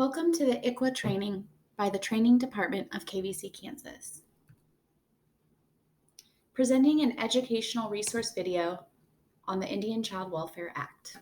Welcome to the ICWA training by the Training Department of KVC, Kansas. Presenting an educational resource video on the Indian Child Welfare Act.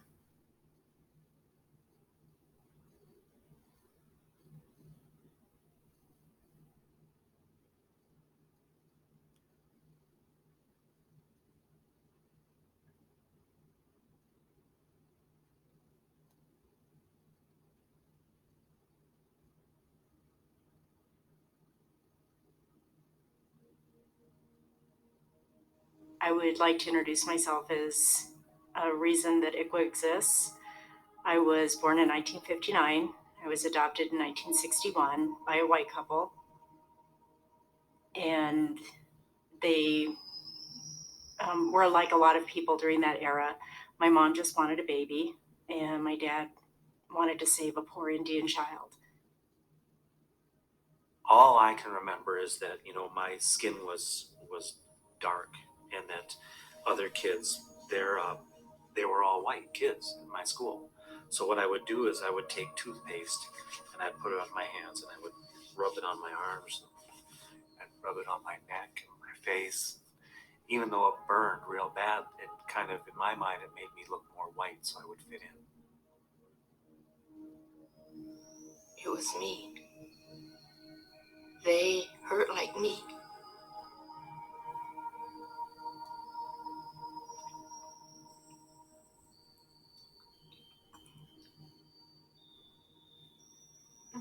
I would like to introduce myself as a reason that ICWA exists. I was born in 1959. I was adopted in 1961 by a white couple. And they were like a lot of people during that era. My mom just wanted a baby, and my dad wanted to save a poor Indian child. All I can remember is that, my skin was dark, and that other kids, they were all white kids in my school. So what I would do is I would take toothpaste and I'd put it on my hands and I would rub it on my arms and rub it on my neck and my face. Even though it burned real bad, it kind of, in my mind, it made me look more white so I would fit in. It was me. They hurt like me.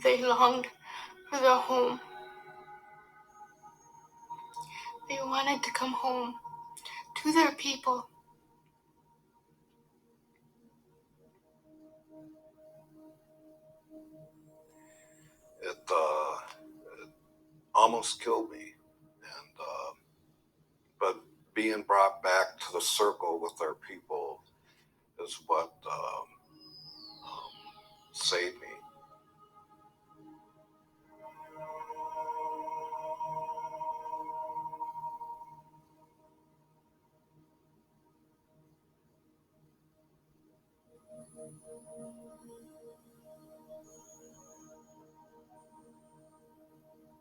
They longed for their home. They wanted to come home to their people. It almost killed me, but being brought back to the circle with our people is what saved me.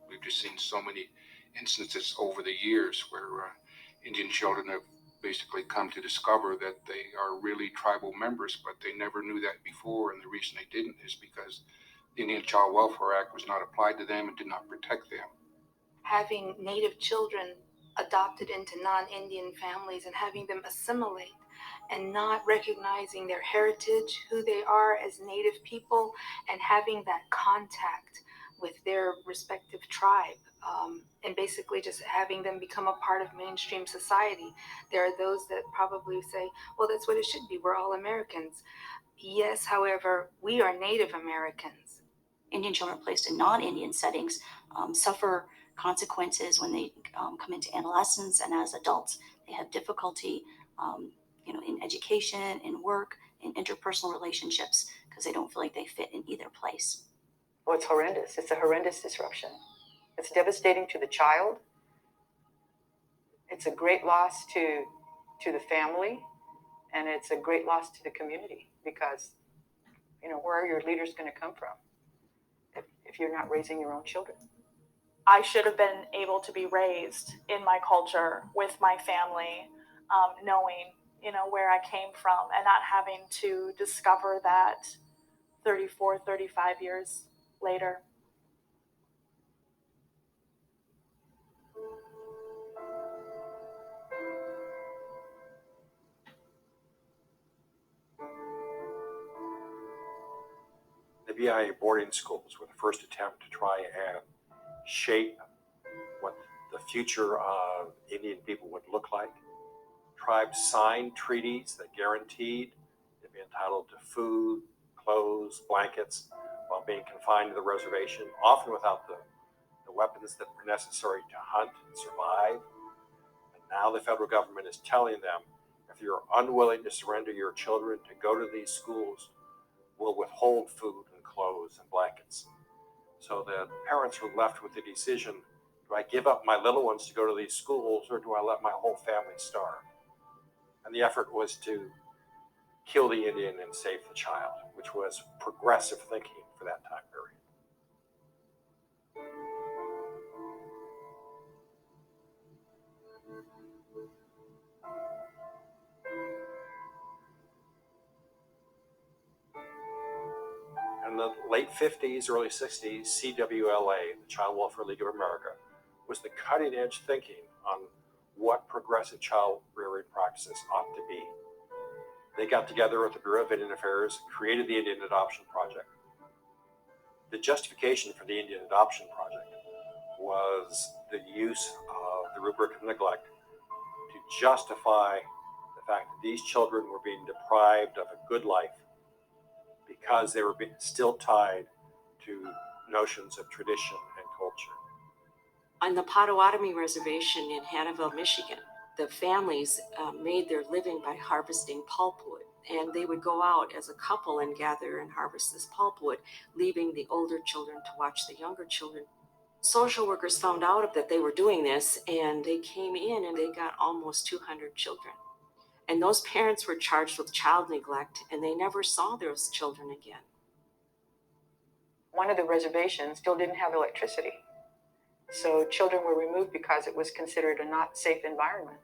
We've just seen so many instances over the years where Indian children have basically come to discover that they are really tribal members, but they never knew that before. And the reason they didn't is because the Indian Child Welfare Act was not applied to them and did not protect them. Having Native children adopted into non-Indian families and having them assimilate and not recognizing their heritage, who they are as Native people, and having that contact with their respective tribe, and basically just having them become a part of mainstream society. There are those that probably say, well, that's what it should be. We're all Americans. Yes, however, we are Native Americans. Indian children placed in non-Indian settings suffer consequences when they come into adolescence, and as adults they have difficulty in education, in work, in interpersonal relationships, because they don't feel like they fit in either place. Well, it's horrendous. It's a horrendous disruption. It's devastating to the child. It's a great loss to the family, and it's a great loss to the community, because where are your leaders going to come from if you're not raising your own children? I should have been able to be raised in my culture with my family, knowing, where I came from, and not having to discover that 34, 35 years later. The BIA boarding schools were the first attempt to try and shape what the future of Indian people would look like. Tribes signed treaties that guaranteed they'd be entitled to food, clothes, blankets, while being confined to the reservation, often without the weapons that were necessary to hunt and survive. And now the federal government is telling them, if you're unwilling to surrender your children to go to these schools, we'll withhold food and clothes and blankets. So the parents were left with the decision, do I give up my little ones to go to these schools, or do I let my whole family starve? And the effort was to kill the Indian and save the child, which was progressive thinking for that time period. In the late 50s, early 60s, CWLA, the Child Welfare League of America, was the cutting edge thinking on what progressive child rearing practices ought to be. They got together with the Bureau of Indian Affairs, created the Indian Adoption Project. The justification for the Indian Adoption Project was the use of the rubric of neglect to justify the fact that these children were being deprived of a good life because they were still tied to notions of tradition and culture. On the Potawatomi Reservation in Hannibal, Michigan, the families made their living by harvesting pulpwood, and they would go out as a couple and gather and harvest this pulpwood, leaving the older children to watch the younger children. Social workers found out that they were doing this, and they came in and they got almost 200 children. And those parents were charged with child neglect, and they never saw those children again. One of the reservations still didn't have electricity. So children were removed because it was considered a not safe environment.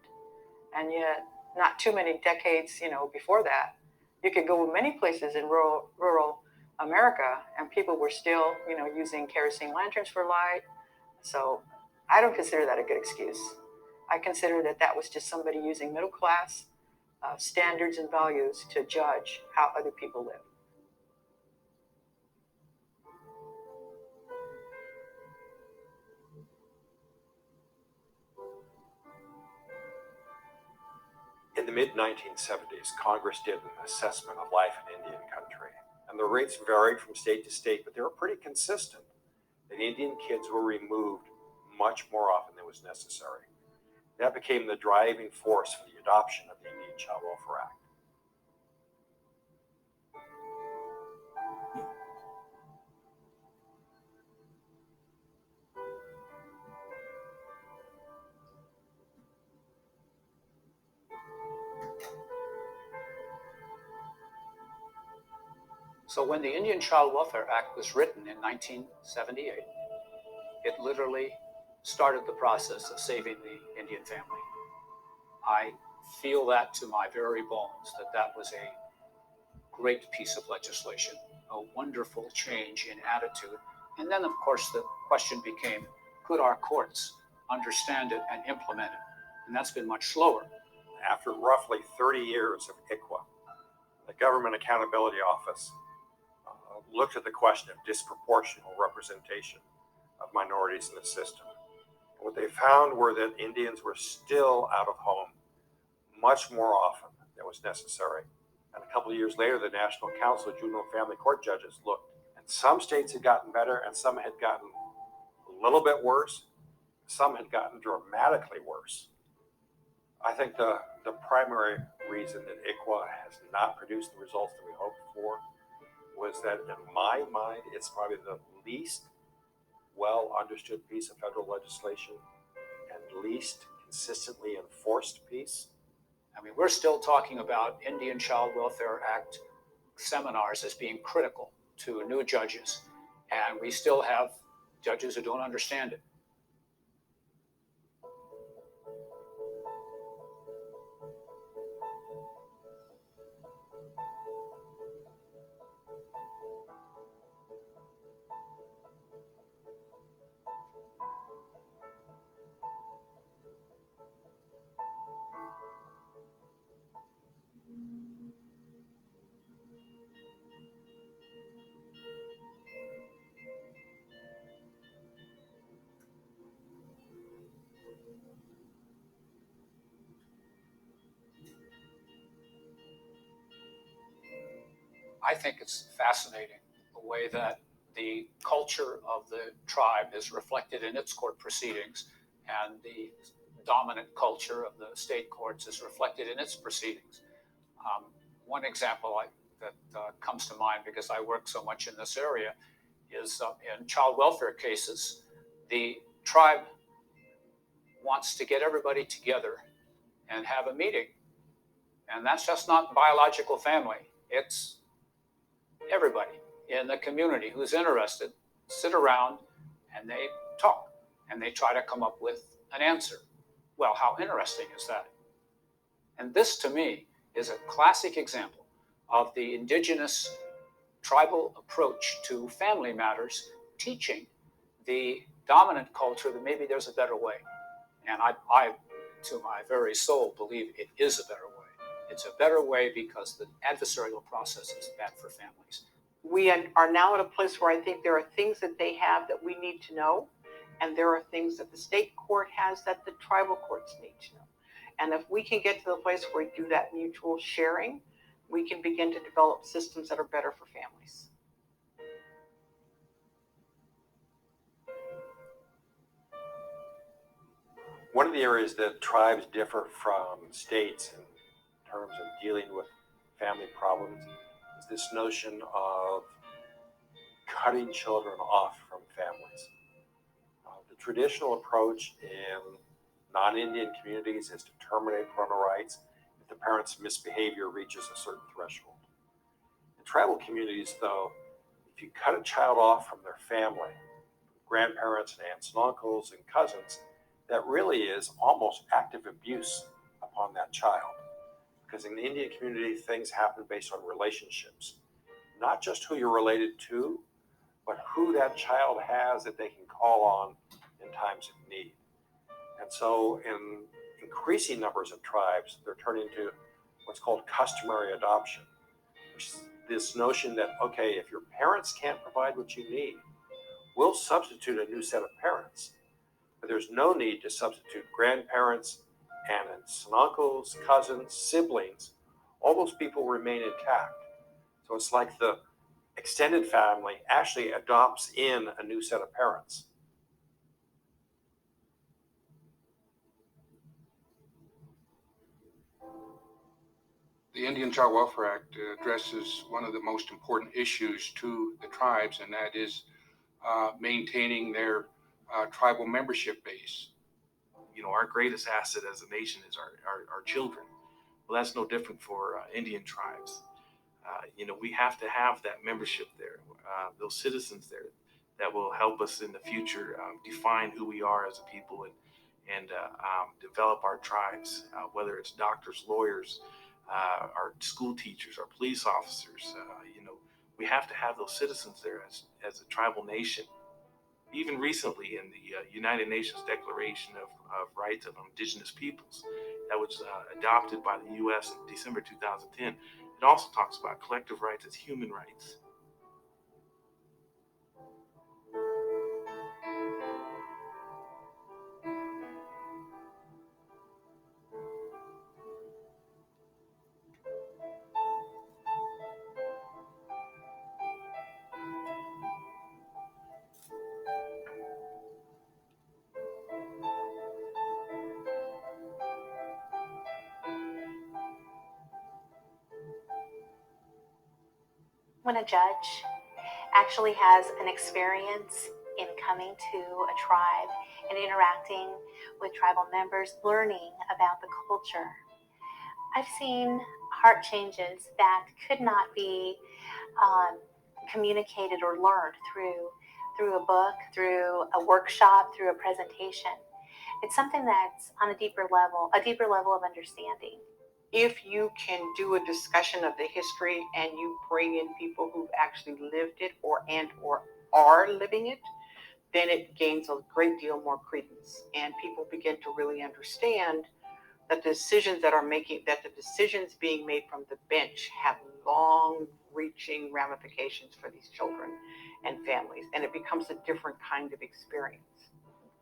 And yet, not too many decades, before that, you could go many places in rural America, and people were still, using kerosene lanterns for light. So I don't consider that a good excuse. I consider that was just somebody using middle class standards and values to judge how other people live. In the mid-1970s, Congress did an assessment of life in Indian country, and the rates varied from state to state, but they were pretty consistent, that Indian kids were removed much more often than was necessary. That became the driving force for the adoption of the Indian Child Welfare Act. So when the Indian Child Welfare Act was written in 1978, it literally started the process of saving the Indian family. I feel that to my very bones, that was a great piece of legislation, a wonderful change in attitude. And then, of course, the question became, could our courts understand it and implement it? And that's been much slower. After roughly 30 years of ICWA, the Government Accountability Office looked at the question of disproportional representation of minorities in the system. What they found were that Indians were still out of home much more often than was necessary. And a couple of years later, the National Council of Juvenile Family Court Judges looked, and some states had gotten better, and some had gotten a little bit worse. Some had gotten dramatically worse. I think the primary reason that ICWA has not produced the results that we hoped for was that, in my mind, it's probably the least well understood piece of federal legislation and least consistently enforced piece. I mean, we're still talking about Indian Child Welfare Act seminars as being critical to new judges, and we still have judges who don't understand it. I think it's fascinating the way that the culture of the tribe is reflected in its court proceedings, and the dominant culture of the state courts is reflected in its proceedings. One example that comes to mind, because I work so much in this area, is in child welfare cases, the tribe wants to get everybody together and have a meeting. And that's just not biological family. It's everybody. in the community who's interested sit around and they talk and they try to come up with an answer. Well, how interesting is that? And this, to me, is a classic example of the indigenous tribal approach to family matters, teaching the dominant culture that maybe there's a better way. And I, to my very soul, believe it is a better way. It's a better way because the adversarial process is bad for families. We are now at a place where I think there are things that they have that we need to know, and there are things that the state court has that the tribal courts need to know. And if we can get to the place where we do that mutual sharing, we can begin to develop systems that are better for families. One of the areas that tribes differ from states in terms of dealing with family problems is this notion of cutting children off from families. The traditional approach in non-Indian communities is to terminate parental rights if the parent's misbehavior reaches a certain threshold. In tribal communities, though, if you cut a child off from their family, grandparents and aunts and uncles and cousins, that really is almost active abuse upon that child. Because in the Indian community, things happen based on relationships, not just who you're related to, but who that child has that they can call on in times of need. And so in increasing numbers of tribes, they're turning to what's called customary adoption, which is this notion that, okay, if your parents can't provide what you need, we'll substitute a new set of parents. But there's no need to substitute grandparents, aunts and uncles, cousins, siblings. All those people remain intact. So it's like the extended family actually adopts in a new set of parents. The Indian Child Welfare Act addresses one of the most important issues to the tribes, and that is maintaining their tribal membership base. You know, our greatest asset as a nation is our children. Well, that's no different for Indian tribes. You know, we have to have that membership there, those citizens there that will help us in the future define who we are as a people and develop our tribes, whether it's doctors, lawyers, our school teachers, our police officers. You know, we have to have those citizens there as a tribal nation. Even recently in the United Nations Declaration of Rights of Indigenous Peoples that was adopted by the U.S. in December 2010, it also talks about collective rights as human rights. When a judge actually has an experience in coming to a tribe and interacting with tribal members, learning about the culture, I've seen heart changes that could not be communicated or learned through a book, through a workshop, through a presentation. It's something that's on a deeper level of understanding. If you can do a discussion of the history and you bring in people who've actually lived it or are living it, then it gains a great deal more credence, and people begin to really understand that the decisions being made from the bench have long-reaching ramifications for these children and families, and it becomes a different kind of experience.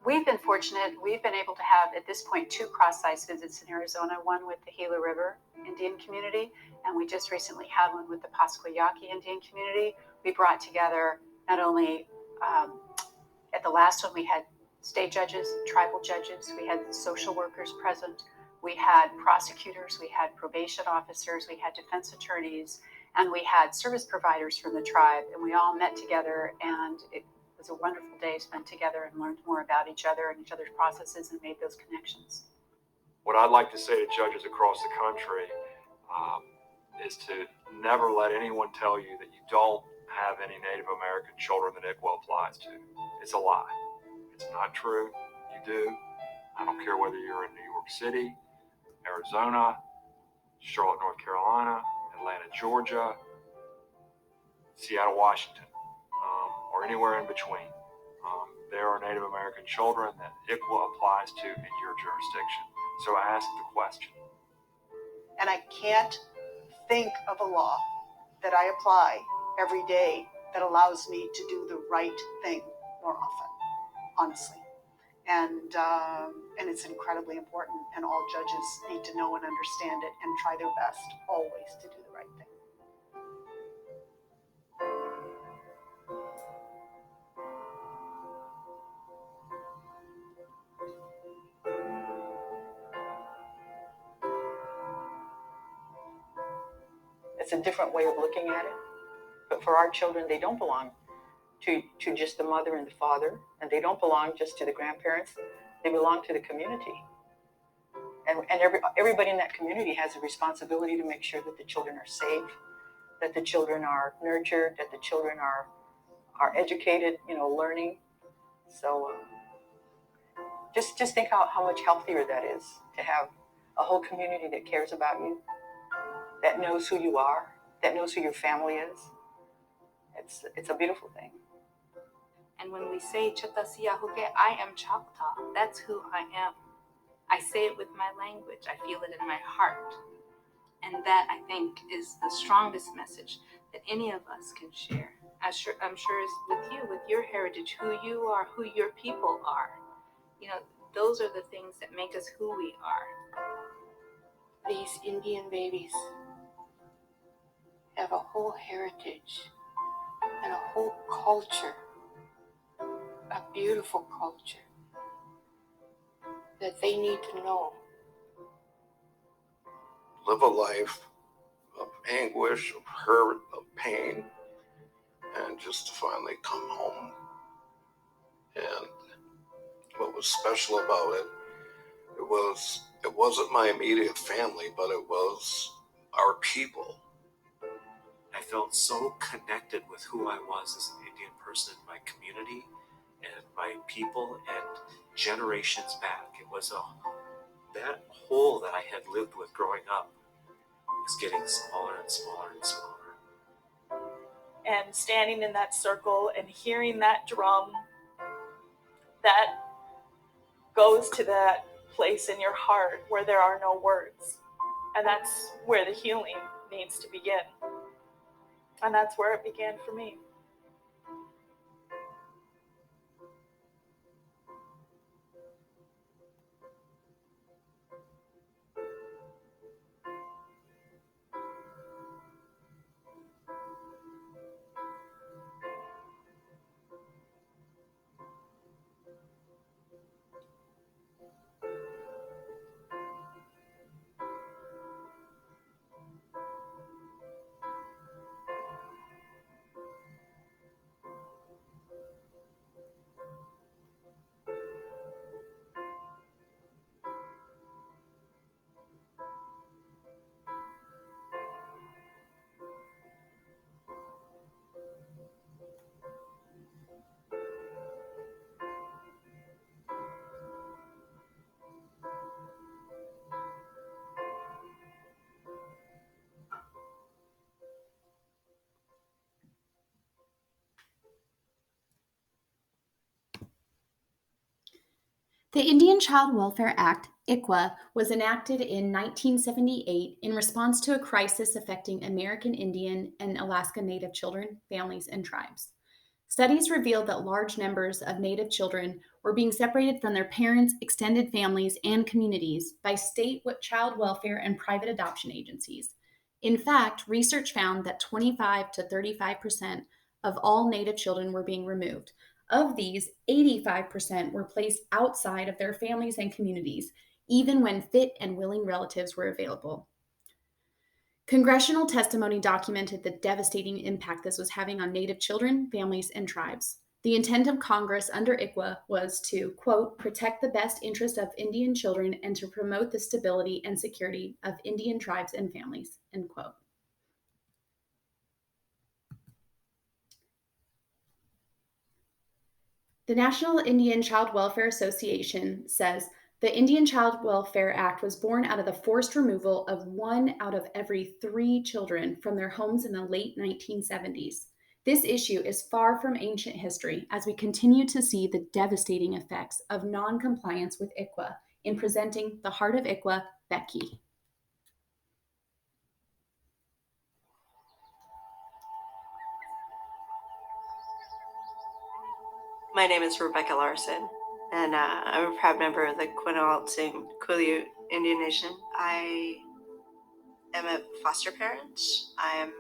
We've been fortunate. We've been able to have, at this point, 2 cross-sites visits in Arizona, one with the Gila River Indian community, and we just recently had one with the Pasquayaki Indian community. We brought together not only, at the last one, we had state judges, tribal judges, we had social workers present, we had prosecutors, we had probation officers, we had defense attorneys, and we had service providers from the tribe, and we all met together, and it was a wonderful day spent together and learned more about each other and each other's processes and made those connections. What I'd like to say to judges across the country is to never let anyone tell you that you don't have any Native American children that ICWA applies to. It's a lie. It's not true. You do. I don't care whether you're in New York City, Arizona, Charlotte, North Carolina, Atlanta, Georgia, Seattle, Washington, or anywhere in between. There are Native American children that ICWA applies to in your jurisdiction. So ask the question. And I can't think of a law that I apply every day that allows me to do the right thing more often, honestly. And it's incredibly important, and all judges need to know and understand it and try their best always to do the right thing. It's a different way of looking at it. But for our children, they don't belong to just the mother and the father, and they don't belong just to the grandparents. They belong to the community. And everybody in that community has a responsibility to make sure that the children are safe, that the children are nurtured, that the children are educated, learning. So just think how much healthier that is to have a whole community that cares about you, that knows who you are, that knows who your family is. It's a beautiful thing. And when we say Chatasiyahuke, I am Choctaw. That's who I am. I say it with my language. I feel it in my heart. And that, I think, is the strongest message that any of us can share. I'm sure is with you, with your heritage, who you are, who your people are. Those are the things that make us who we are. These Indian babies have a whole heritage and a whole culture, a beautiful culture that they need to know. Live a life of anguish, of hurt, of pain, and just to finally come home. And what was special about it, it wasn't my immediate family, but it was our people. I felt so connected with who I was as an Indian person in my community and my people and generations back. It was that hole that I had lived with growing up was getting smaller and smaller and smaller. And standing in that circle and hearing that drum that goes to that place in your heart where there are no words. And that's where the healing needs to begin. And that's where it began for me. The Indian Child Welfare Act, ICWA, was enacted in 1978 in response to a crisis affecting American Indian and Alaska Native children, families, and tribes. Studies revealed that large numbers of Native children were being separated from their parents, extended families, and communities by state child welfare and private adoption agencies. In fact, research found that 25 to 35% of all Native children were being removed. Of these, 85% were placed outside of their families and communities, even when fit and willing relatives were available. Congressional testimony documented the devastating impact this was having on Native children, families, and tribes. The intent of Congress under ICWA was to, quote, protect the best interest of Indian children and to promote the stability and security of Indian tribes and families, end quote. The National Indian Child Welfare Association says the Indian Child Welfare Act was born out of the forced removal of 1 out of every 3 children from their homes in the late 1970s. This issue is far from ancient history as we continue to see the devastating effects of non-compliance with ICWA in presenting the Heart of ICWA, Becky. My name is Rebecca Larson, and I'm a proud member of the Quinault and Quileute Indian Nation. I am a foster parent. I'm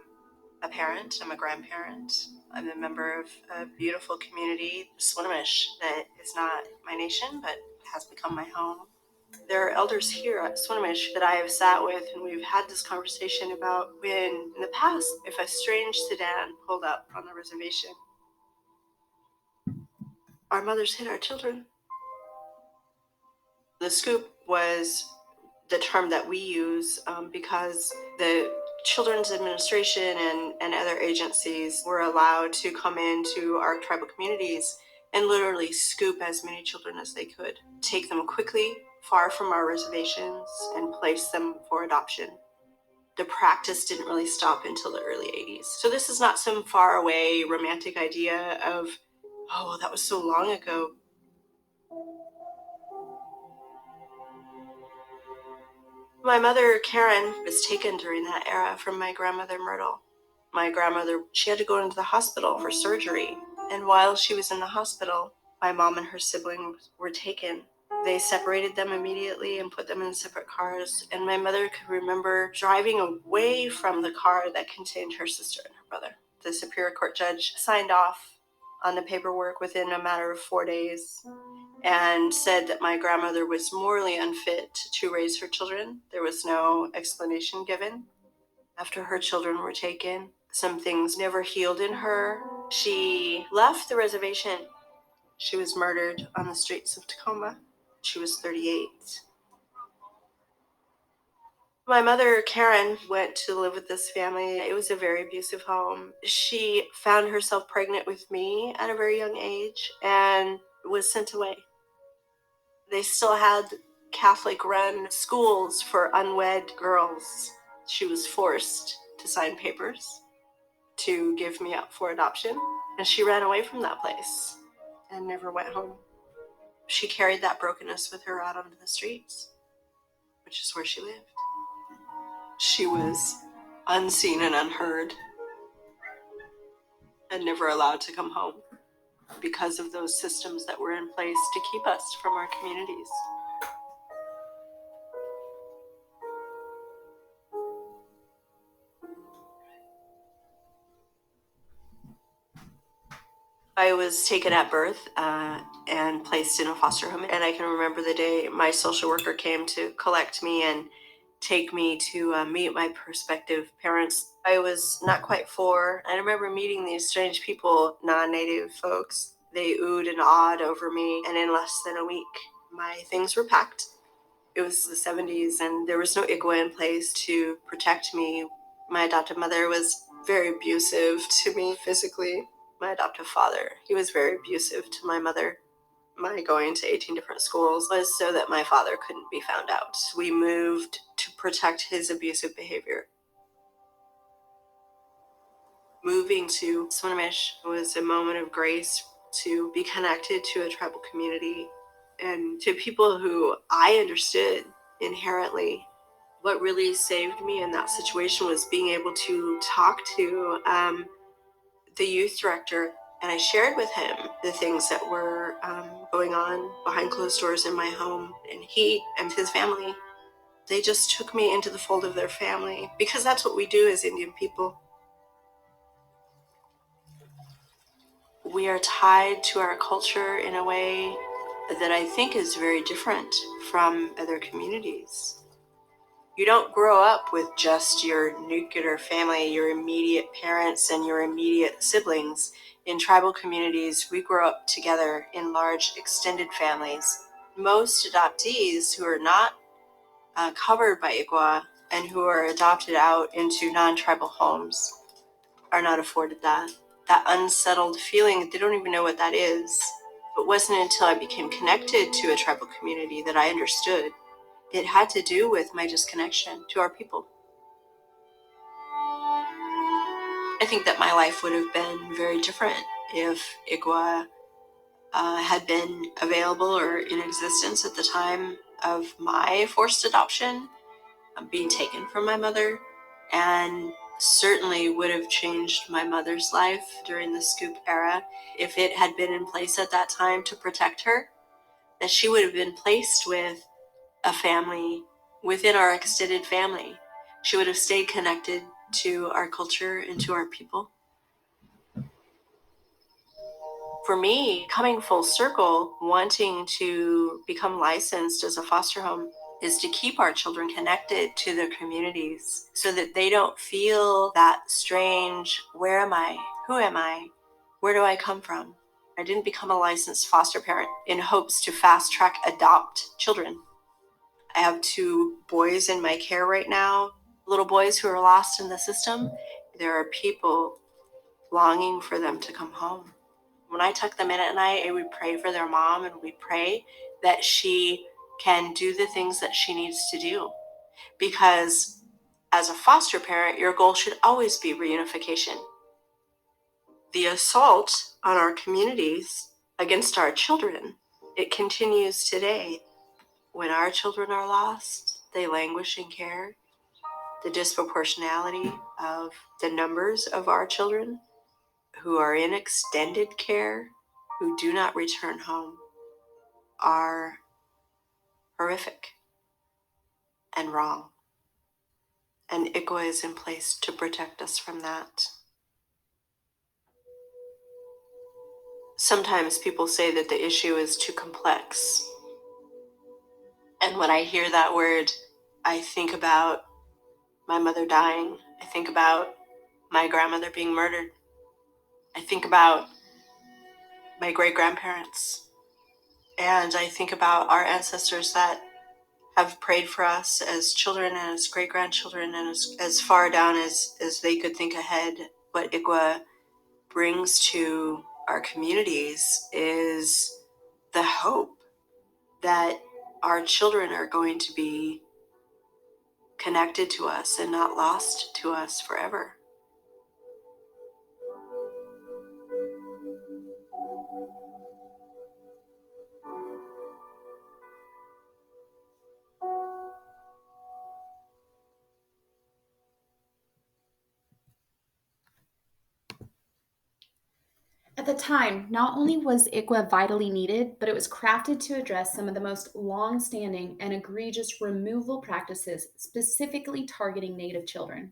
a parent. I'm a grandparent. I'm a member of a beautiful community, Swinomish, that is not my nation, but has become my home. There are elders here at Swinomish that I have sat with, and we've had this conversation about when, in the past, if a strange sedan pulled up on the reservation, our mothers hid our children. The scoop was the term that we use because the Children's Administration and other agencies were allowed to come into our tribal communities and literally scoop as many children as they could, take them quickly far from our reservations and place them for adoption. The practice didn't really stop until the early 80s. So this is not some far away romantic idea of, oh, that was so long ago. My mother, Karen, was taken during that era from my grandmother, Myrtle. My grandmother, she had to go into the hospital for surgery. And while she was in the hospital, my mom and her siblings were taken. They separated them immediately and put them in separate cars. And my mother could remember driving away from the car that contained her sister and her brother. The Superior Court judge signed off on the paperwork within a matter of 4 days and said that my grandmother was morally unfit to raise her children. There was no explanation given. After her children were taken, some things never healed in her. She left the reservation. She was murdered on the streets of Tacoma. She was 38. My mother, Karen, went to live with this family. It was a very abusive home. She found herself pregnant with me at a very young age and was sent away. They still had Catholic-run schools for unwed girls. She was forced to sign papers to give me up for adoption, and she ran away from that place and never went home. She carried that brokenness with her out onto the streets, which is where she lived. She was unseen and unheard and never allowed to come home because of those systems that were in place to keep us from our communities. I was taken at birth and placed in a foster home. And I can remember the day my social worker came to collect me and take me to meet my prospective parents. I was not quite 4. I remember meeting these strange people, non-native folks. They oohed and awed over me, and in less than a week, my things were packed. It was the 70s, and there was no ICWA in place to protect me. My adoptive mother was very abusive to me physically. My adoptive father, he was very abusive to my mother. My going to 18 different schools was so that my father couldn't be found out. We moved to protect his abusive behavior. Moving to Swinomish was a moment of grace to be connected to a tribal community and to people who I understood inherently. What really saved me in that situation was being able to talk to the youth director, and I shared with him the things that were going on behind closed doors in my home. And he and his family, they just took me into the fold of their family, because that's what we do as Indian people. We are tied to our culture in a way that I think is very different from other communities. You don't grow up with just your nuclear family, your immediate parents and your immediate siblings. In tribal communities, we grow up together in large extended families. Most adoptees who are not covered by ICWA and who are adopted out into non-tribal homes are not afforded that. That unsettled feeling, they don't even know what that is. It wasn't until I became connected to a tribal community that I understood it had to do with my disconnection to our people. I think that my life would have been very different if ICWA had been available or in existence at the time of my forced adoption, being taken from my mother, and certainly would have changed my mother's life during the scoop era if it had been in place at that time to protect her, that she would have been placed with a family within our extended family. She would have stayed connected to our culture and to our people. For me, coming full circle, wanting to become licensed as a foster home is to keep our children connected to their communities so that they don't feel that strange, where am I? Who am I? Where do I come from? I didn't become a licensed foster parent in hopes to fast track adopt children. I have 2 boys in my care right now, little boys who are lost in the system. There are people longing for them to come home. When I tuck them in at night, I would pray for their mom, and we pray that she can do the things that she needs to do. Because as a foster parent, your goal should always be reunification. The assault on our communities against our children, it continues today. When our children are lost, they languish in care. The disproportionality of the numbers of our children who are in extended care, who do not return home, are horrific and wrong. And ICWA is in place to protect us from that. Sometimes people say that the issue is too complex. And when I hear that word, I think about my mother dying. I think about my grandmother being murdered. I think about my great-grandparents. And I think about our ancestors that have prayed for us as children and as great-grandchildren and as far down as they could think ahead. What ICWA brings to our communities is the hope that our children are going to be connected to us and not lost to us forever. At the time, not only was ICWA vitally needed, but it was crafted to address some of the most long-standing and egregious removal practices specifically targeting Native children.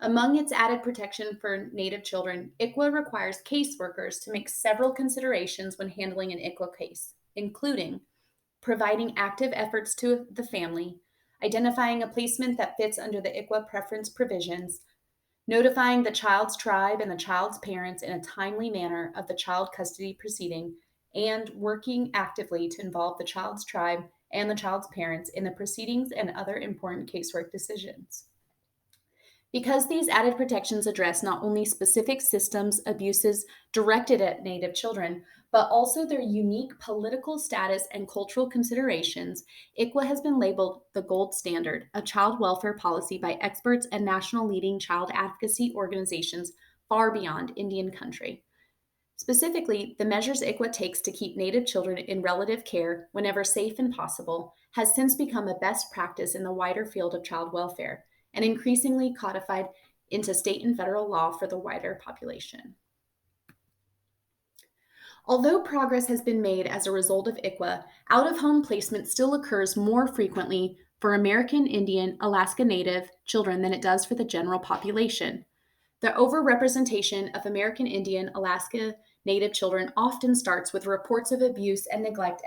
Among its added protection for Native children, ICWA requires caseworkers to make several considerations when handling an ICWA case, including providing active efforts to the family, identifying a placement that fits under the ICWA preference provisions, notifying the child's tribe and the child's parents in a timely manner of the child custody proceeding, and working actively to involve the child's tribe and the child's parents in the proceedings and other important casework decisions. Because these added protections address not only specific systems abuses directed at Native children, but also their unique political status and cultural considerations, ICWA has been labeled the gold standard of child welfare policy by experts and national leading child advocacy organizations far beyond Indian country. Specifically, the measures ICWA takes to keep Native children in relative care whenever safe and possible has since become a best practice in the wider field of child welfare and increasingly codified into state and federal law for the wider population. Although progress has been made as a result of ICWA, out-of-home placement still occurs more frequently for American Indian, Alaska Native children than it does for the general population. The overrepresentation of American Indian, Alaska Native children often starts with reports of abuse and neglect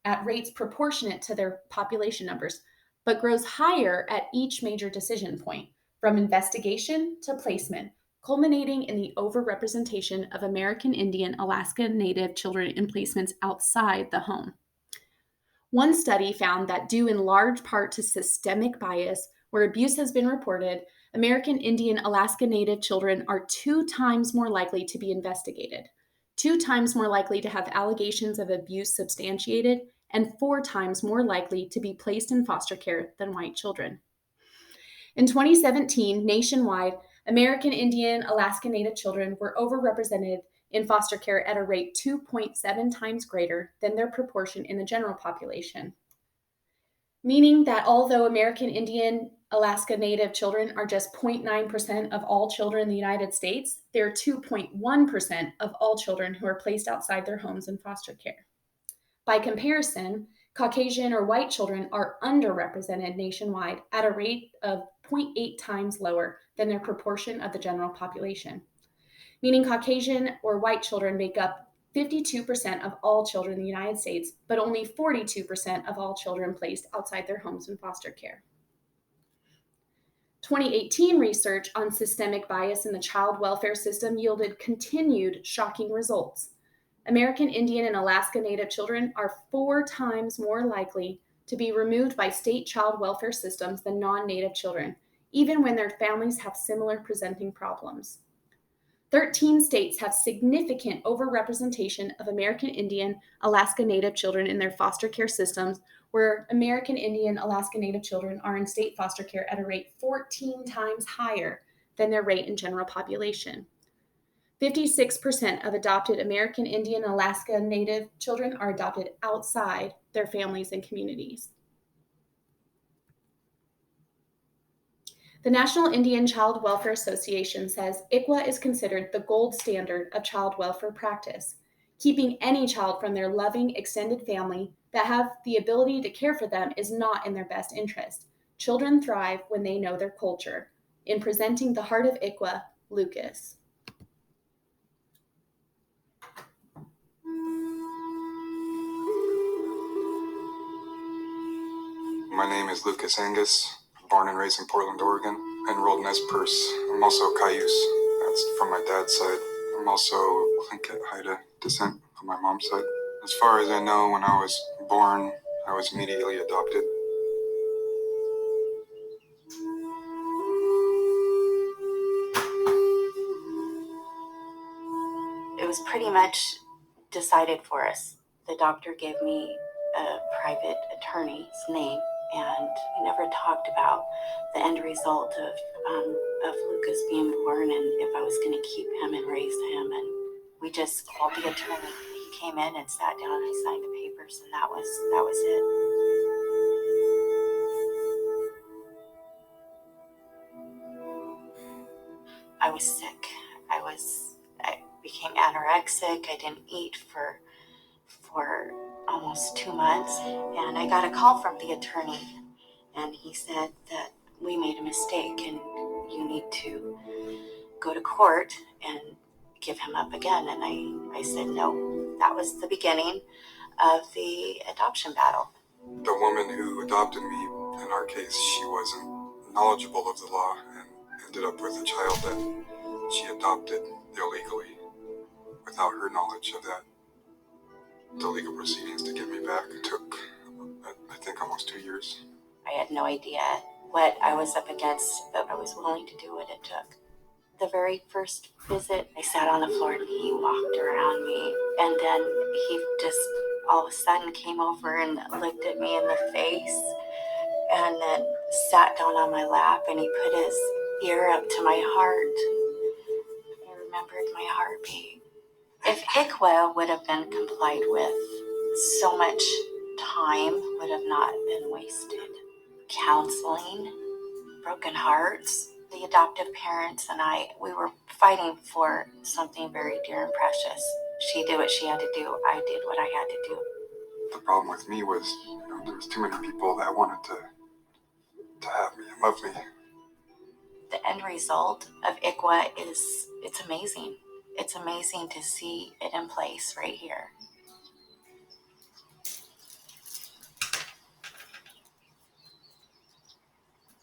at rates proportionate to their population numbers, but grows higher at each major decision point, from investigation to placement, culminating in the overrepresentation of American Indian, Alaska Native children in placements outside the home. One study found that, due in large part to systemic bias, where abuse has been reported, American Indian, Alaska Native children are 2 times more likely to be investigated, 2 times more likely to have allegations of abuse substantiated, and 4 times more likely to be placed in foster care than white children. In 2017, nationwide, American Indian, Alaska Native children were overrepresented in foster care at a rate 2.7 times greater than their proportion in the general population, meaning that although American Indian, Alaska Native children are just 0.9% of all children in the United States, they're 2.1% of all children who are placed outside their homes in foster care. By comparison, Caucasian or white children are underrepresented nationwide at a rate of 0.8 times lower than their proportion of the general population, meaning Caucasian or white children make up 52% of all children in the United States, but only 42% of all children placed outside their homes in foster care. 2018 research on systemic bias in the child welfare system yielded continued shocking results. American Indian and Alaska Native children are 4 times more likely to be removed by state child welfare systems than non-Native children, even when their families have similar presenting problems. 13 states have significant overrepresentation of American Indian, Alaska Native children in their foster care systems, where American Indian, Alaska Native children are in state foster care at a rate 14 times higher than their rate in general population. 56% of adopted American Indian, Alaska Native children are adopted outside their families and communities. The National Indian Child Welfare Association says ICWA is considered the gold standard of child welfare practice, keeping any child from their loving extended family that have the ability to care for them is not in their best interest. Children thrive when they know their culture. In presenting the heart of ICWA, Lucas. My name is Lucas Angus, born and raised in Portland, Oregon, enrolled in Nez-Perce. I'm also Cayuse, that's from my dad's side. I'm also Tlingit Haida descent from my mom's side. As far as I know, when I was born, I was immediately adopted. It was pretty much decided for us. The doctor gave me a private attorney's name, and we never talked about the end result of Lucas being born and if I was going to keep him and raise him. And we just called the attorney. He came in and sat down. I signed the papers, and that was it. I was sick. I became anorexic. I didn't eat for almost 2 months, and I got a call from the attorney, and he said that we made a mistake and you need to go to court and give him up again. And I said no. That was the beginning of the adoption battle. The woman who adopted me, in our case, she wasn't knowledgeable of the law and ended up with a child that she adopted illegally without her knowledge of that. The legal proceedings to get me back took, I think, almost 2 years. I had no idea what I was up against, but I was willing to do what it took. The very first visit, I sat on the floor and he walked around me, and then he just all of a sudden came over and looked at me in the face and then sat down on my lap, and he put his ear up to my heart. I remembered my heartbeat. If ICWA would have been complied with, so much time would have not been wasted. Counseling, broken hearts. The adoptive parents and I, we were fighting for something very dear and precious. She did what she had to do. I did what I had to do. The problem with me was, there was too many people that wanted to have me and love me. The end result of ICWA is, it's amazing. It's amazing to see it in place right here.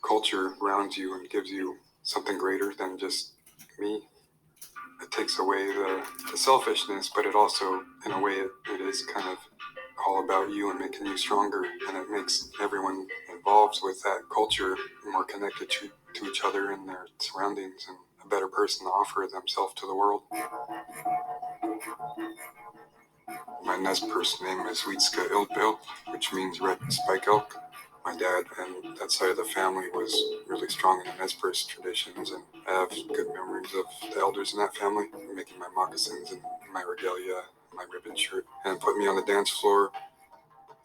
Culture grounds you and gives you something greater than just me. It takes away the selfishness, but it also, in a way, it is kind of all about you and making you stronger, and it makes everyone involved with that culture more connected to each other and their surroundings, and a better person to offer themselves to the world. My Nez Perce name is Wietska Ilpil, which means red spike elk. My dad and that side of the family was really strong in the Nez Perce traditions, and I have good memories of the elders in that family making my moccasins and my regalia, my ribbon shirt, and put me on the dance floor.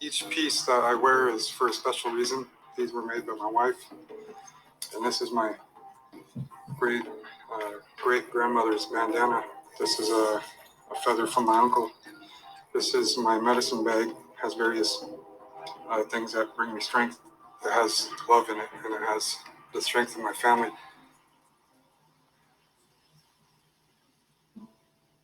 Each piece that I wear is for a special reason. These were made by my wife, and this is my great grandmother's bandana. This is a feather from my uncle. This is my medicine bag. It has various things that bring me strength. It has love in it, and it has the strength of my family.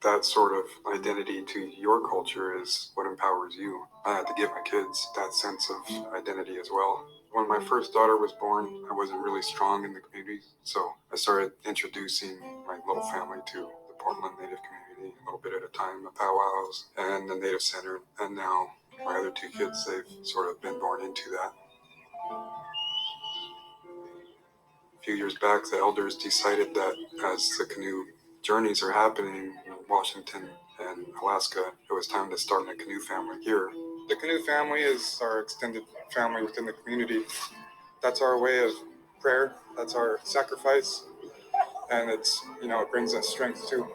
That sort of identity to your culture is what empowers you. I had to give my kids that sense of identity as well. When my first daughter was born, I wasn't really strong in the community, so I started introducing my little family to the Portland Native community a little bit at a time, the powwows and the Native Center, and now my other two kids, they've sort of been born into that. A few years back, the elders decided that as the canoe journeys are happening in Washington and Alaska, it was time to start a canoe family here. The canoe family is our extended family within the community. That's our way of prayer. That's our sacrifice. And it brings us strength too.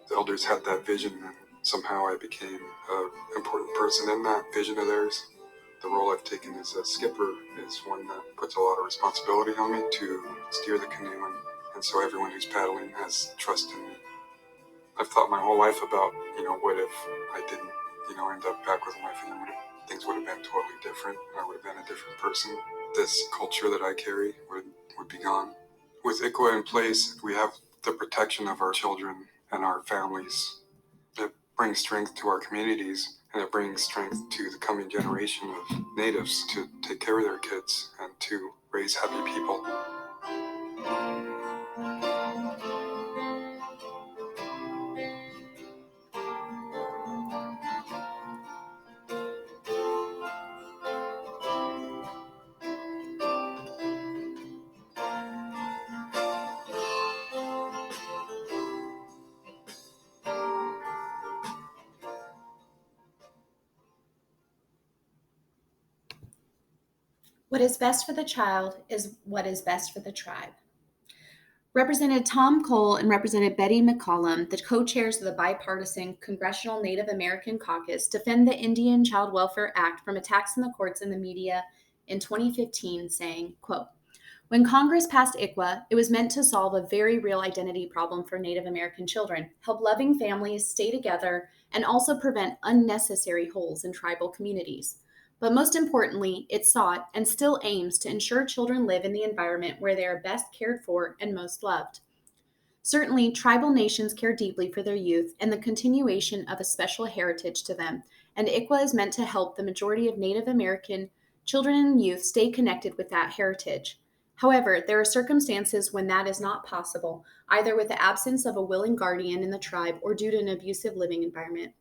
The elders had that vision, and somehow I became an important person in that vision of theirs. The role I've taken as a skipper is one that puts a lot of responsibility on me to steer the canoe, and so everyone who's paddling has trust in me. I've thought my whole life about, what if I didn't, end up back with my family? Things would have been totally different. I would have been a different person. This culture that I carry would be gone. With ICWA in place, we have the protection of our children and our families. It brings strength to our communities, and it brings strength to the coming generation of natives to take care of their kids and to raise happy people. What is best for the child is what is best for the tribe. Representative Tom Cole and Representative Betty McCollum, the co-chairs of the bipartisan Congressional Native American Caucus, defend the Indian Child Welfare Act from attacks in the courts and the media in 2015, saying, quote, "When Congress passed ICWA, it was meant to solve a very real identity problem for Native American children, help loving families stay together, and also prevent unnecessary holes in tribal communities. But most importantly, it sought and still aims to ensure children live in the environment where they are best cared for and most loved. Certainly, tribal nations care deeply for their youth and the continuation of a special heritage to them, and ICWA is meant to help the majority of Native American children and youth stay connected with that heritage. However, there are circumstances when that is not possible, either with the absence of a willing guardian in the tribe or due to an abusive living environment.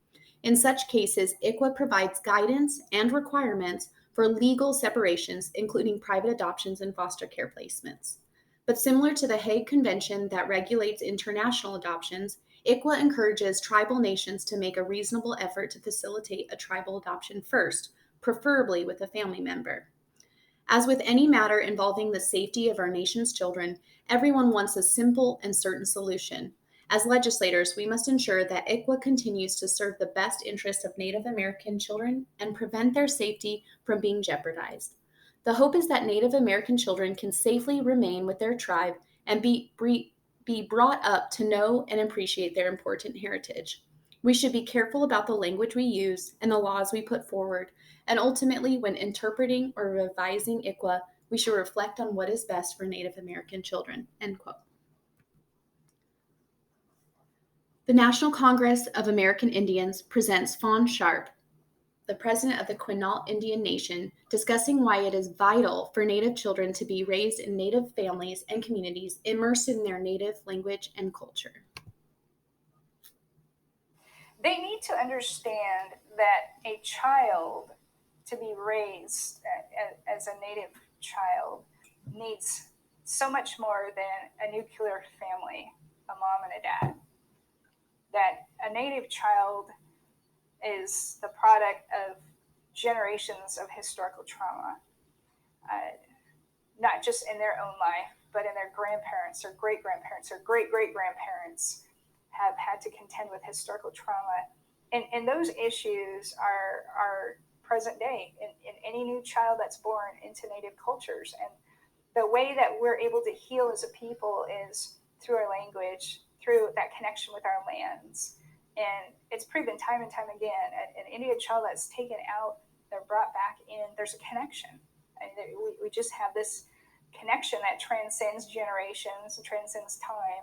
In such cases, ICWA provides guidance and requirements for legal separations, including private adoptions and foster care placements. But similar to the Hague Convention that regulates international adoptions, ICWA encourages tribal nations to make a reasonable effort to facilitate a tribal adoption first, preferably with a family member. As with any matter involving the safety of our nation's children, everyone wants a simple and certain solution. As legislators, we must ensure that ICWA continues to serve the best interests of Native American children and prevent their safety from being jeopardized. The hope is that Native American children can safely remain with their tribe and be brought up to know and appreciate their important heritage. We should be careful about the language we use and the laws we put forward, and ultimately, when interpreting or revising ICWA, we should reflect on what is best for Native American children." End quote. The National Congress of American Indians presents Fawn Sharp, the president of the Quinault Indian Nation, discussing why it is vital for Native children to be raised in Native families and communities immersed in their Native language and culture. They need to understand that a child to be raised as a Native child needs so much more than a nuclear family, a mom and a dad. that a Native child is the product of generations of historical trauma, not just in their own life, but in their grandparents or great-grandparents or great-great-grandparents have had to contend with historical trauma. And those issues are present day in any new child that's born into Native cultures. And the way that we're able to heal as a people is through our language, through that connection with our lands. And it's proven time and time again, an Indian child that's taken out, they're brought back in, there's a connection. And we just have this connection that transcends generations and transcends time.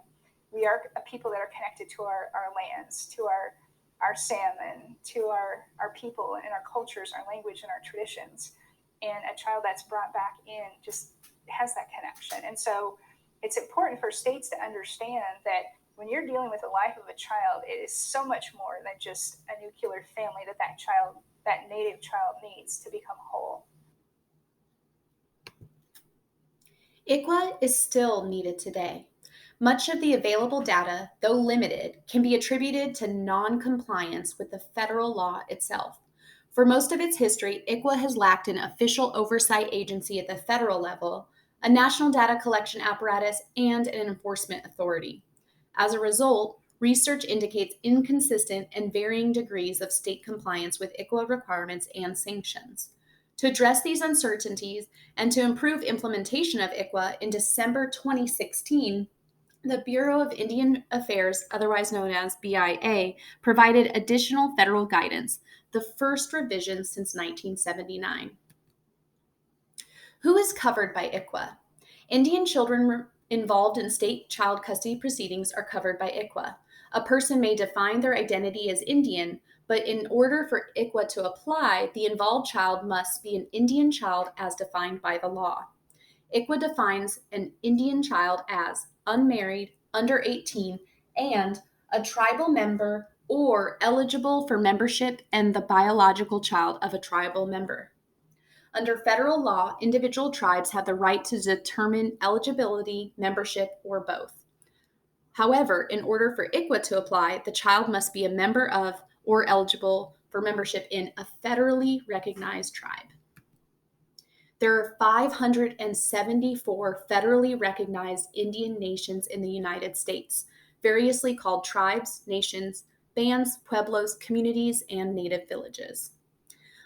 We are a people that are connected to our lands, to our salmon, to our people and our cultures, our language and our traditions. And a child that's brought back in just has that connection. And so it's important for states to understand that when you're dealing with the life of a child, it is so much more than just a nuclear family that child, that Native child needs to become whole. ICWA is still needed today. Much of the available data, though limited, can be attributed to non-compliance with the federal law itself. For most of its history, ICWA has lacked an official oversight agency at the federal level, a national data collection apparatus, and an enforcement authority. As a result, research indicates inconsistent and varying degrees of state compliance with ICWA requirements and sanctions. To address these uncertainties and to improve implementation of ICWA, in December 2016, the Bureau of Indian Affairs, otherwise known as BIA, provided additional federal guidance, the first revision since 1979. Who is covered by ICWA? Indian children involved in state child custody proceedings are covered by ICWA. A person may define their identity as Indian, but in order for ICWA to apply, the involved child must be an Indian child as defined by the law. ICWA defines an Indian child as unmarried, under 18, and a tribal member or eligible for membership and the biological child of a tribal member. Under federal law, individual tribes have the right to determine eligibility, membership, or both. However, in order for ICWA to apply, the child must be a member of or eligible for membership in a federally recognized tribe. There are 574 federally recognized Indian nations in the United States, variously called tribes, nations, bands, pueblos, communities, and native villages.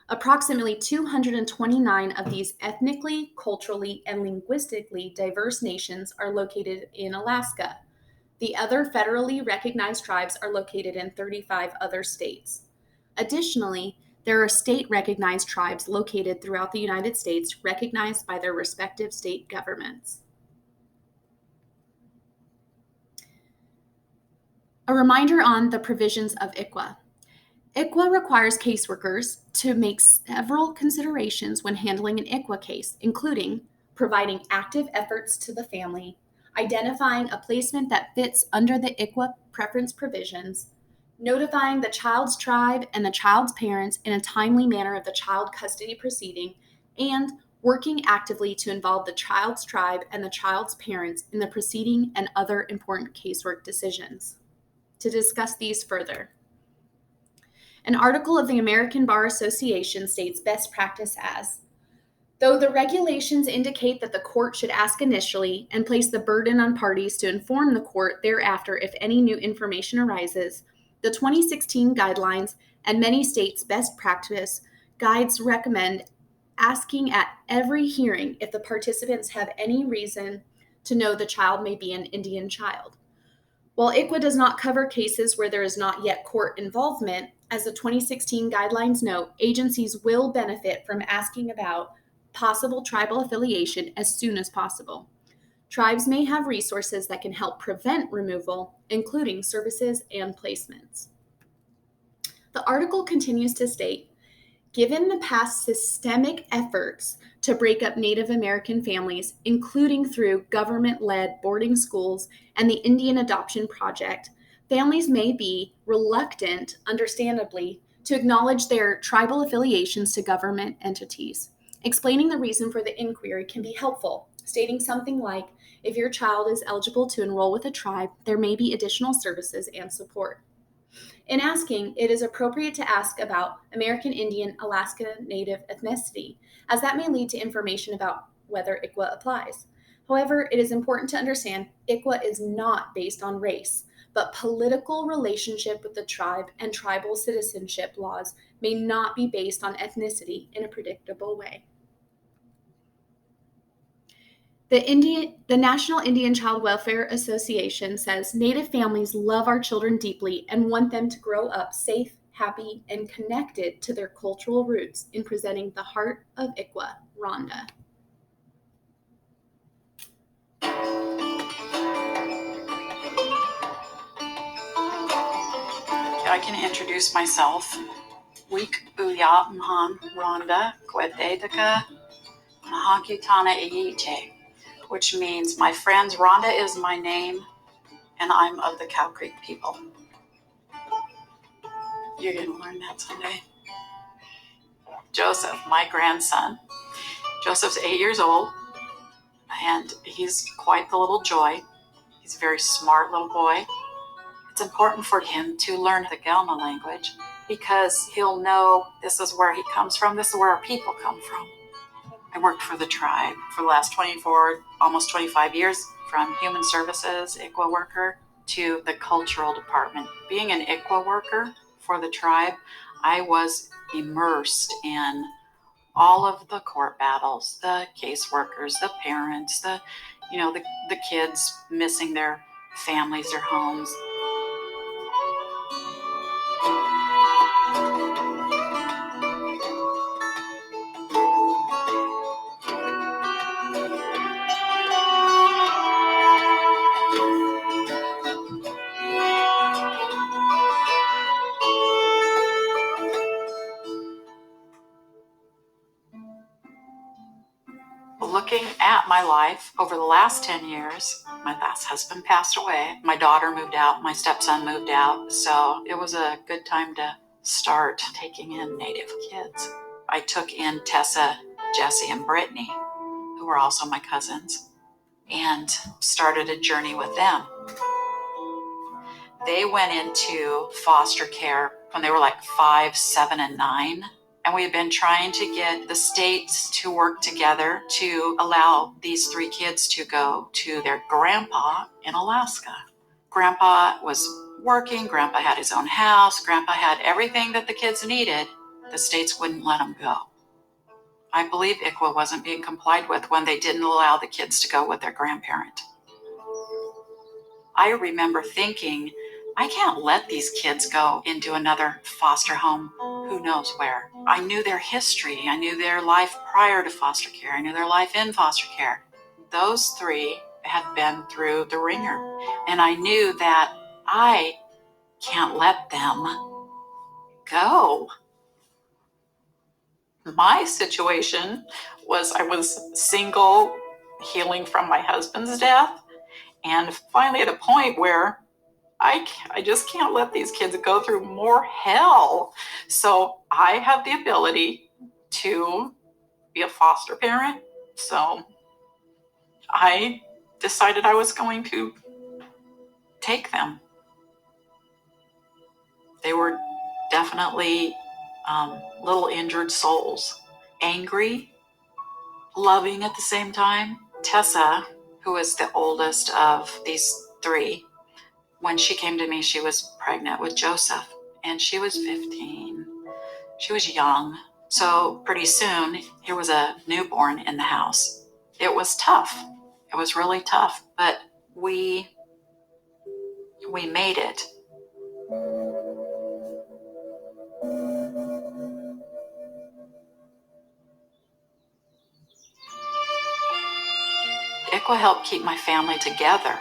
Approximately 229 of these ethnically, culturally, and linguistically diverse nations are located in Alaska. The other federally recognized tribes are located in 35 other states. Additionally, there are state-recognized tribes located throughout the United States, recognized by their respective state governments. A reminder on the provisions of ICWA. ICWA requires caseworkers to make several considerations when handling an ICWA case, including providing active efforts to the family, identifying a placement that fits under the ICWA preference provisions, notifying the child's tribe and the child's parents in a timely manner of the child custody proceeding, and working actively to involve the child's tribe and the child's parents in the proceeding and other important casework decisions. To discuss these further, an article of the American Bar Association states best practice as, though the regulations indicate that the court should ask initially and place the burden on parties to inform the court thereafter if any new information arises, the 2016 guidelines and many states' best practice guides recommend asking at every hearing if the participants have any reason to know the child may be an Indian child. While ICWA does not cover cases where there is not yet court involvement, as the 2016 guidelines note, agencies will benefit from asking about possible tribal affiliation as soon as possible. Tribes may have resources that can help prevent removal, including services and placements. The article continues to state, given the past systemic efforts to break up Native American families, including through government-led boarding schools and the Indian Adoption Project, families may be reluctant, understandably, to acknowledge their tribal affiliations to government entities. Explaining the reason for the inquiry can be helpful, stating something like, if your child is eligible to enroll with a tribe, there may be additional services and support. In asking, it is appropriate to ask about American Indian Alaska Native ethnicity, as that may lead to information about whether ICWA applies. However, it is important to understand ICWA is not based on race, but political relationship with the tribe and tribal citizenship laws may not be based on ethnicity in a predictable way. The National Indian Child Welfare Association says Native families love our children deeply and want them to grow up safe, happy, and connected to their cultural roots in presenting the heart of ICWA, Rhonda. I can introduce myself. Week Uya Mhan Rhonda Kwededaka Mahakutana Iyite, which means my friends, Rhonda is my name, and I'm of the Cow Creek people. You're going to learn that someday. Joseph, my grandson. Joseph's 8 years old, and he's quite the little joy. He's a very smart little boy. It's important for him to learn the Gelma language because he'll know this is where he comes from, this is where our people come from. I worked for the tribe for the last 24, almost 25 years, from human services, ICWA worker, to the cultural department. Being an ICWA worker for the tribe, I was immersed in all of the court battles, the caseworkers, the parents, the kids missing their families, their homes. Looking at my life over the last 10 years, my last husband passed away. My daughter moved out. My stepson moved out. So it was a good time to start taking in Native kids. I took in Tessa, Jesse, and Brittany, who were also my cousins, and started a journey with them. They went into foster care when they were like 5, 7, and 9. And we had been trying to get the states to work together to allow these 3 kids to go to their grandpa in Alaska. Grandpa was working, Grandpa had his own house, Grandpa had everything that the kids needed. The states wouldn't let them go. I believe ICWA wasn't being complied with when they didn't allow the kids to go with their grandparent. I remember thinking, I can't let these kids go into another foster home, who knows where. I knew their history. I knew their life prior to foster care. I knew their life in foster care. Those 3 had been through the ringer. And I knew that I can't let them go. My situation was I was single, healing from my husband's death, and finally at a point where I just can't let these kids go through more hell. So I have the ability to be a foster parent. So I decided I was going to take them. They were definitely little injured souls, angry, loving at the same time. Tessa, who is the oldest of these 3, when she came to me, she was pregnant with Joseph, and she was 15. She was young. So pretty soon, here was a newborn in the house. It was tough. It was really tough, but we made it. ICWA helped keep my family together.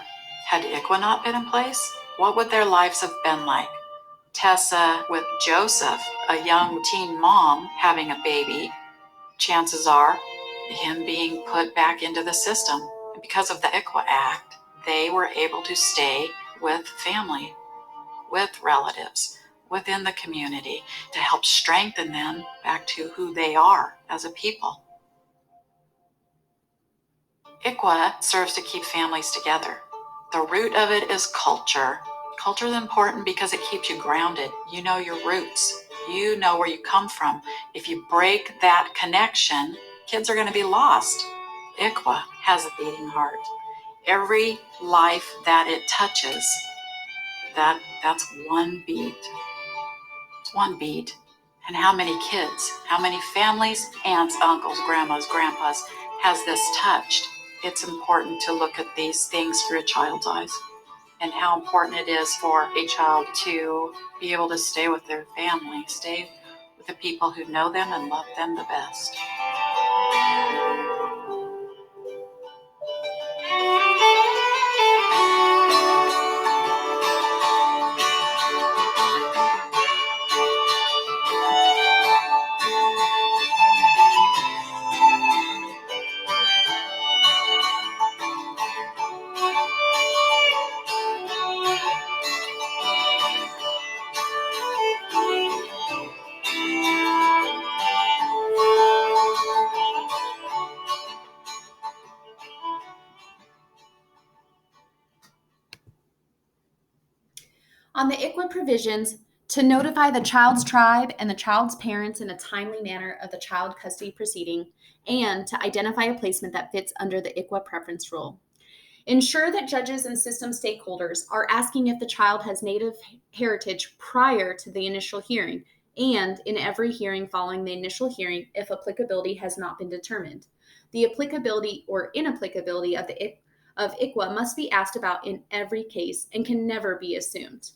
Had ICWA not been in place, what would their lives have been like? Tessa with Joseph, a young teen mom having a baby, chances are him being put back into the system. And because of the ICWA Act, they were able to stay with family, with relatives, within the community to help strengthen them back to who they are as a people. ICWA serves to keep families together. The root of it is culture. Culture is important because it keeps you grounded. You know your roots. You know where you come from. If you break that connection, kids are going to be lost. ICWA has a beating heart. Every life that it touches, that's one beat. It's one beat. And how many kids, how many families, aunts, uncles, grandmas, grandpas has this touched? It's important to look at these things through a child's eyes, and how important it is for a child to be able to stay with their family, stay with the people who know them and love them the best. On the ICWA provisions to notify the child's tribe and the child's parents in a timely manner of the child custody proceeding, and to identify a placement that fits under the ICWA preference rule. Ensure that judges and system stakeholders are asking if the child has Native heritage prior to the initial hearing, and in every hearing following the initial hearing if applicability has not been determined. The applicability or inapplicability of ICWA must be asked about in every case and can never be assumed.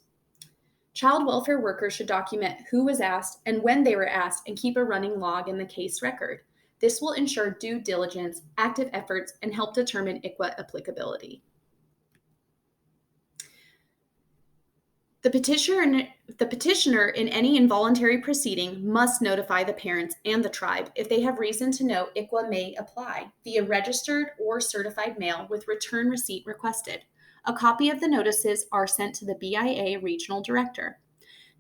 Child welfare workers should document who was asked and when they were asked and keep a running log in the case record. This will ensure due diligence, active efforts, and help determine ICWA applicability. The petitioner in any involuntary proceeding must notify the parents and the tribe if they have reason to know ICWA may apply via registered or certified mail with return receipt requested. A copy of the notices are sent to the BIA regional director.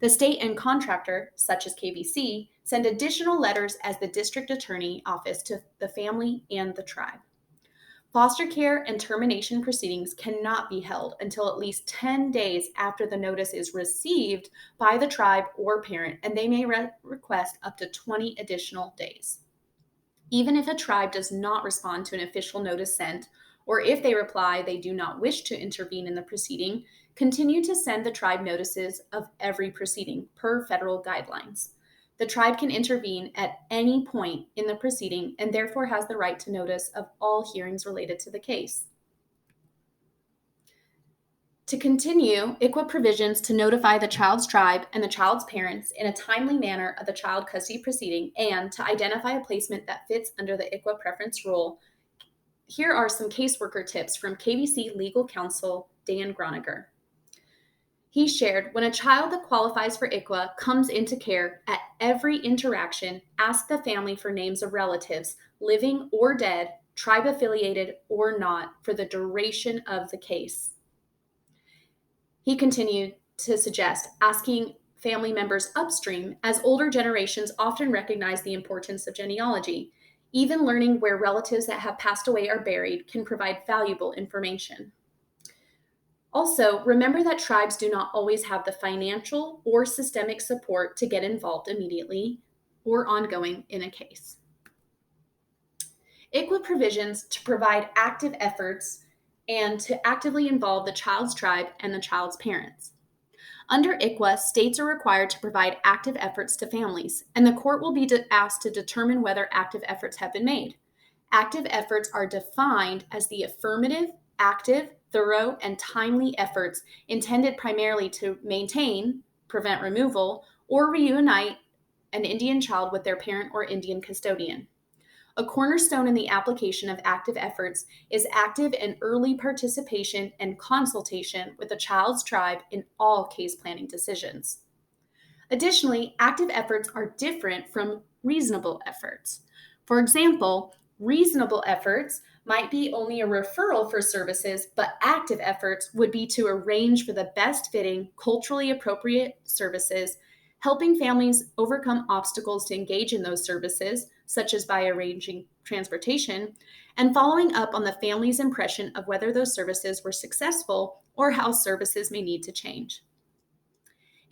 The state and contractor, such as KBC, send additional letters as the district attorney office to the family and the tribe. Foster care and termination proceedings cannot be held until at least 10 days after the notice is received by the tribe or parent, and they may request up to 20 additional days. Even if a tribe does not respond to an official notice sent, or if they reply they do not wish to intervene in the proceeding, continue to send the tribe notices of every proceeding per federal guidelines. The tribe can intervene at any point in the proceeding and therefore has the right to notice of all hearings related to the case. To continue, ICWA provisions to notify the child's tribe and the child's parents in a timely manner of the child custody proceeding and to identify a placement that fits under the ICWA preference rule. Here are some caseworker tips from KBC legal counsel Dan Groniger. He shared, when a child that qualifies for ICWA comes into care, at every interaction, ask the family for names of relatives, living or dead, tribe affiliated or not, for the duration of the case. He continued to suggest asking family members upstream, as older generations often recognize the importance of genealogy. Even learning where relatives that have passed away are buried can provide valuable information. Also, remember that tribes do not always have the financial or systemic support to get involved immediately or ongoing in a case. ICWA provisions to provide active efforts and to actively involve the child's tribe and the child's parents. Under ICWA, states are required to provide active efforts to families, and the court will be asked to determine whether active efforts have been made. Active efforts are defined as the affirmative, active, thorough, and timely efforts intended primarily to maintain, prevent removal, or reunite an Indian child with their parent or Indian custodian. A cornerstone in the application of active efforts is active and early participation and consultation with the child's tribe in all case planning decisions. Additionally, active efforts are different from reasonable efforts. For example, reasonable efforts might be only a referral for services, but active efforts would be to arrange for the best fitting, culturally appropriate services, helping families overcome obstacles to engage in those services, such as by arranging transportation, and following up on the family's impression of whether those services were successful or how services may need to change.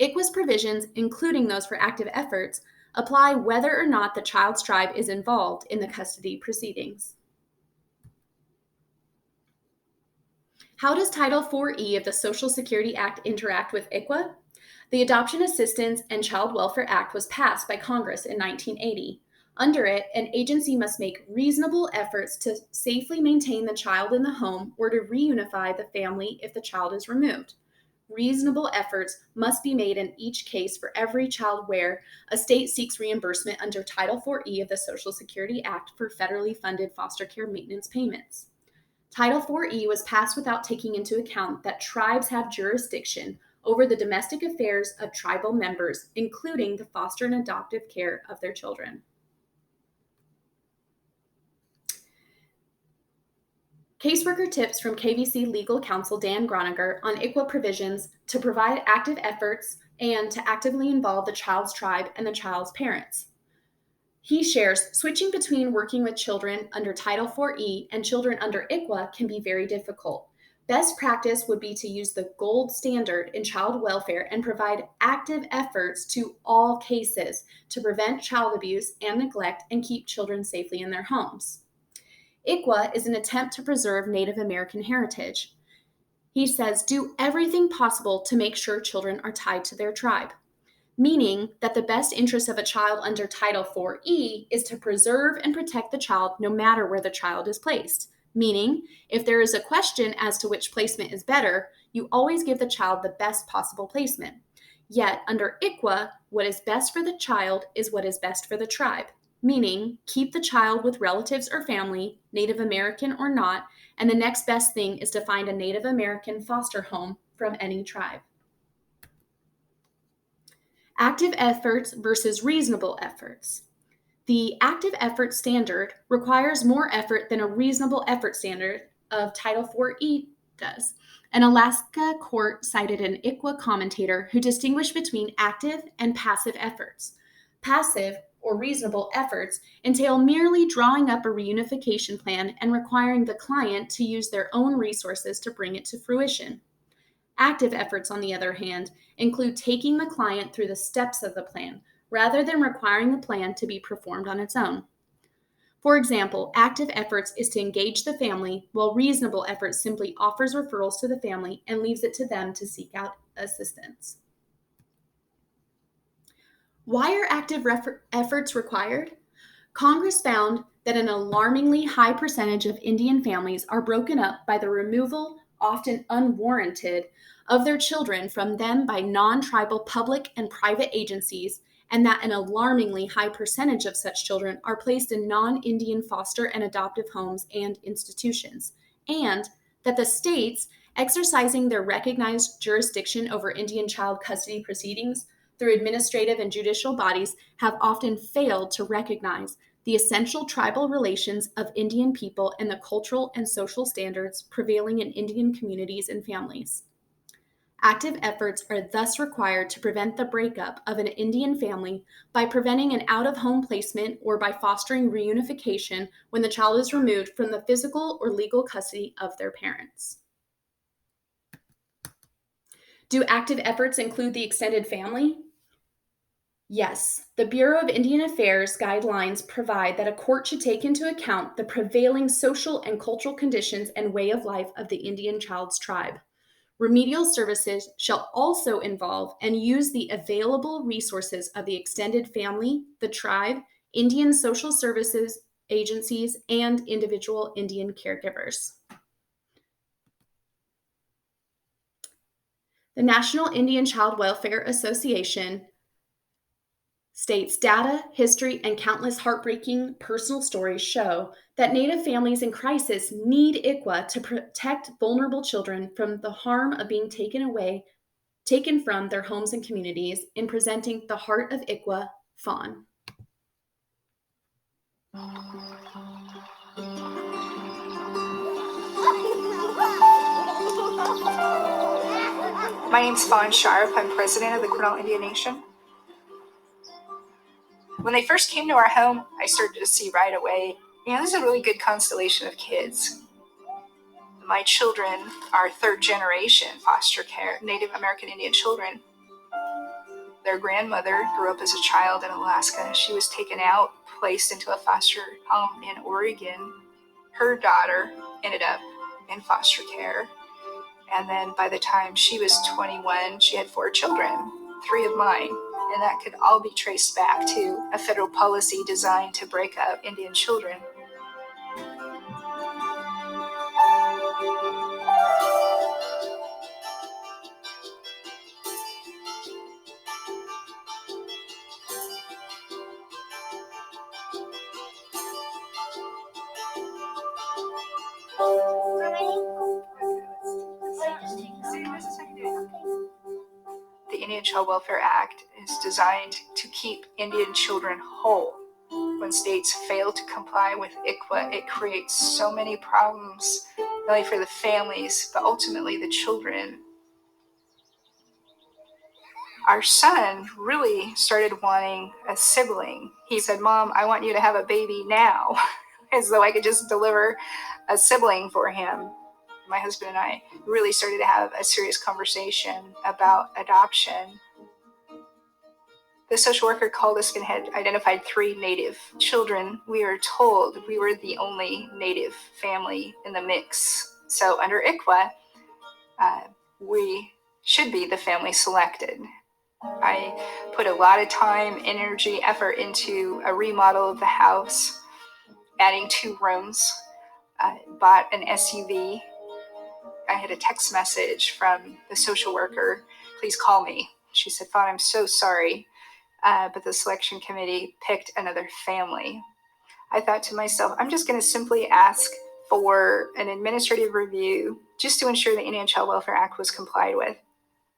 ICWA's provisions, including those for active efforts, apply whether or not the child's tribe is involved in the custody proceedings. How does Title IV-E of the Social Security Act interact with ICWA? The Adoption Assistance and Child Welfare Act was passed by Congress in 1980. Under it, an agency must make reasonable efforts to safely maintain the child in the home or to reunify the family if the child is removed. Reasonable efforts must be made in each case for every child where a state seeks reimbursement under Title IV-E of the Social Security Act for federally funded foster care maintenance payments. Title IV-E was passed without taking into account that tribes have jurisdiction over the domestic affairs of tribal members, including the foster and adoptive care of their children. Caseworker tips from KVC legal counsel Dan Groniger on ICWA provisions to provide active efforts and to actively involve the child's tribe and the child's parents. He shares, switching between working with children under Title IV-E and children under ICWA can be very difficult. Best practice would be to use the gold standard in child welfare and provide active efforts to all cases to prevent child abuse and neglect and keep children safely in their homes. ICWA is an attempt to preserve Native American heritage. He says, do everything possible to make sure children are tied to their tribe, meaning that the best interest of a child under Title IV-E is to preserve and protect the child no matter where the child is placed. Meaning, if there is a question as to which placement is better, you always give the child the best possible placement. Yet, under ICWA, what is best for the child is what is best for the tribe. Meaning, keep the child with relatives or family, Native American or not, and the next best thing is to find a Native American foster home from any tribe. Active efforts versus reasonable efforts. The active effort standard requires more effort than a reasonable effort standard of Title IV-E does. An Alaska court cited an ICWA commentator who distinguished between active and passive efforts. Passive or reasonable efforts entail merely drawing up a reunification plan and requiring the client to use their own resources to bring it to fruition. Active efforts, on the other hand, include taking the client through the steps of the plan, rather than requiring the plan to be performed on its own. For example, active efforts is to engage the family, while reasonable efforts simply offers referrals to the family and leaves it to them to seek out assistance. Why are active efforts required? Congress found that an alarmingly high percentage of Indian families are broken up by the removal, often unwarranted, of their children from them by non-tribal public and private agencies, and that an alarmingly high percentage of such children are placed in non-Indian foster and adoptive homes and institutions, and that the states exercising their recognized jurisdiction over Indian child custody proceedings through administrative and judicial bodies have often failed to recognize the essential tribal relations of Indian people and the cultural and social standards prevailing in Indian communities and families. Active efforts are thus required to prevent the breakup of an Indian family by preventing an out-of-home placement or by fostering reunification when the child is removed from the physical or legal custody of their parents. Do active efforts include the extended family? Yes, the Bureau of Indian Affairs guidelines provide that a court should take into account the prevailing social and cultural conditions and way of life of the Indian child's tribe. Remedial services shall also involve and use the available resources of the extended family, the tribe, Indian social services agencies, and individual Indian caregivers. The National Indian Child Welfare Association states data, history, and countless heartbreaking personal stories show that Native families in crisis need ICWA to protect vulnerable children from the harm of being taken from their homes and communities in presenting the Heart of ICWA, Fawn. My name's Fawn Sharp. I'm president of the Quinault Indian Nation. When they first came to our home, I started to see right away this is a really good constellation of kids. My children are third generation foster care, Native American Indian children. Their grandmother grew up as a child in Alaska. She was taken out, placed into a foster home in Oregon. Her daughter ended up in foster care. And then by the time she was 21, she had 4 children, 3 of mine. And that could all be traced back to a federal policy designed to break up Indian children. The Indian Child Welfare Act is designed to keep Indian children whole. When states fail to comply with ICWA, it creates so many problems, not only for the families, but ultimately the children. Our son really started wanting a sibling. He said, "Mom, I want you to have a baby now," as though I could just deliver a sibling for him. My husband and I really started to have a serious conversation about adoption. The social worker called us and had identified 3 Native children. We were told we were the only Native family in the mix. So under ICWA, we should be the family selected. I put a lot of time, energy, effort into a remodel of the house, adding 2 rooms, bought an SUV. I had a text message from the social worker, "Please call me." She said, "Fawn, I'm so sorry, but the selection committee picked another family." I thought to myself, I'm just going to simply ask for an administrative review just to ensure the Indian Child Welfare Act was complied with.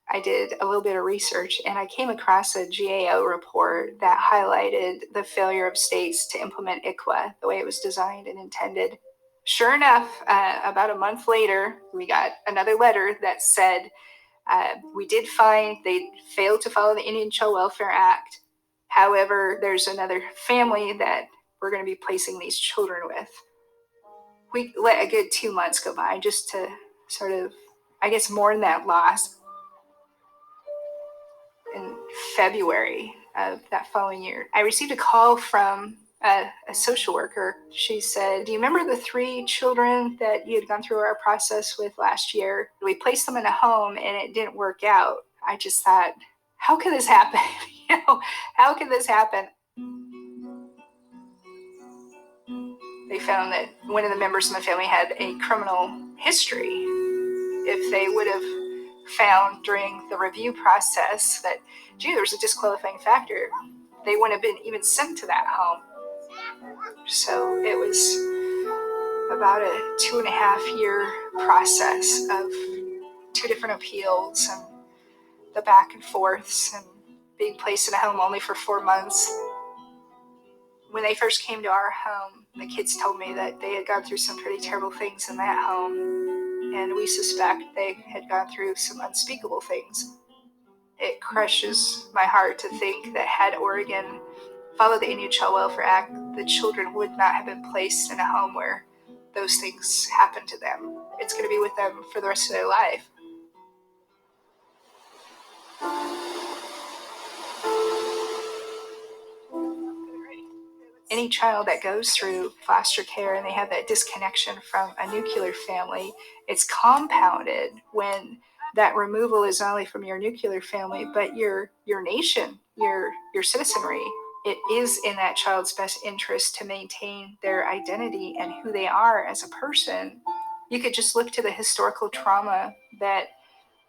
I did a little bit of research and I came across a GAO report that highlighted the failure of states to implement ICWA the way it was designed and intended. Sure enough, about a month later, we got another letter that said, we did find they failed to follow the Indian Child Welfare Act. However, there's another family that we're going to be placing these children with. We let a good 2 months go by just to sort of, I guess, mourn that loss. In February of that following year, I received a call from a social worker. She said, "Do you remember the 3 children that you had gone through our process with last year? We placed them in a home and it didn't work out." I just thought, how could this happen? How could this happen? They found that one of the members in the family had a criminal history. If they would have found during the review process that, there was a disqualifying factor, they wouldn't have been even sent to that home. So it was about a 2.5-year process of 2 different appeals and the back and forths and being placed in a home only for 4 months. When they first came to our home, the kids told me that they had gone through some pretty terrible things in that home, and we suspect they had gone through some unspeakable things. It crushes my heart to think that had Oregon followed the Indian Child Welfare Act, the children would not have been placed in a home where those things happened to them. It's going to be with them for the rest of their life. Any child that goes through foster care and they have that disconnection from a nuclear family, it's compounded when that removal is not only from your nuclear family, but your nation, your citizenry. It is in that child's best interest to maintain their identity and who they are as a person. You could just look to the historical trauma that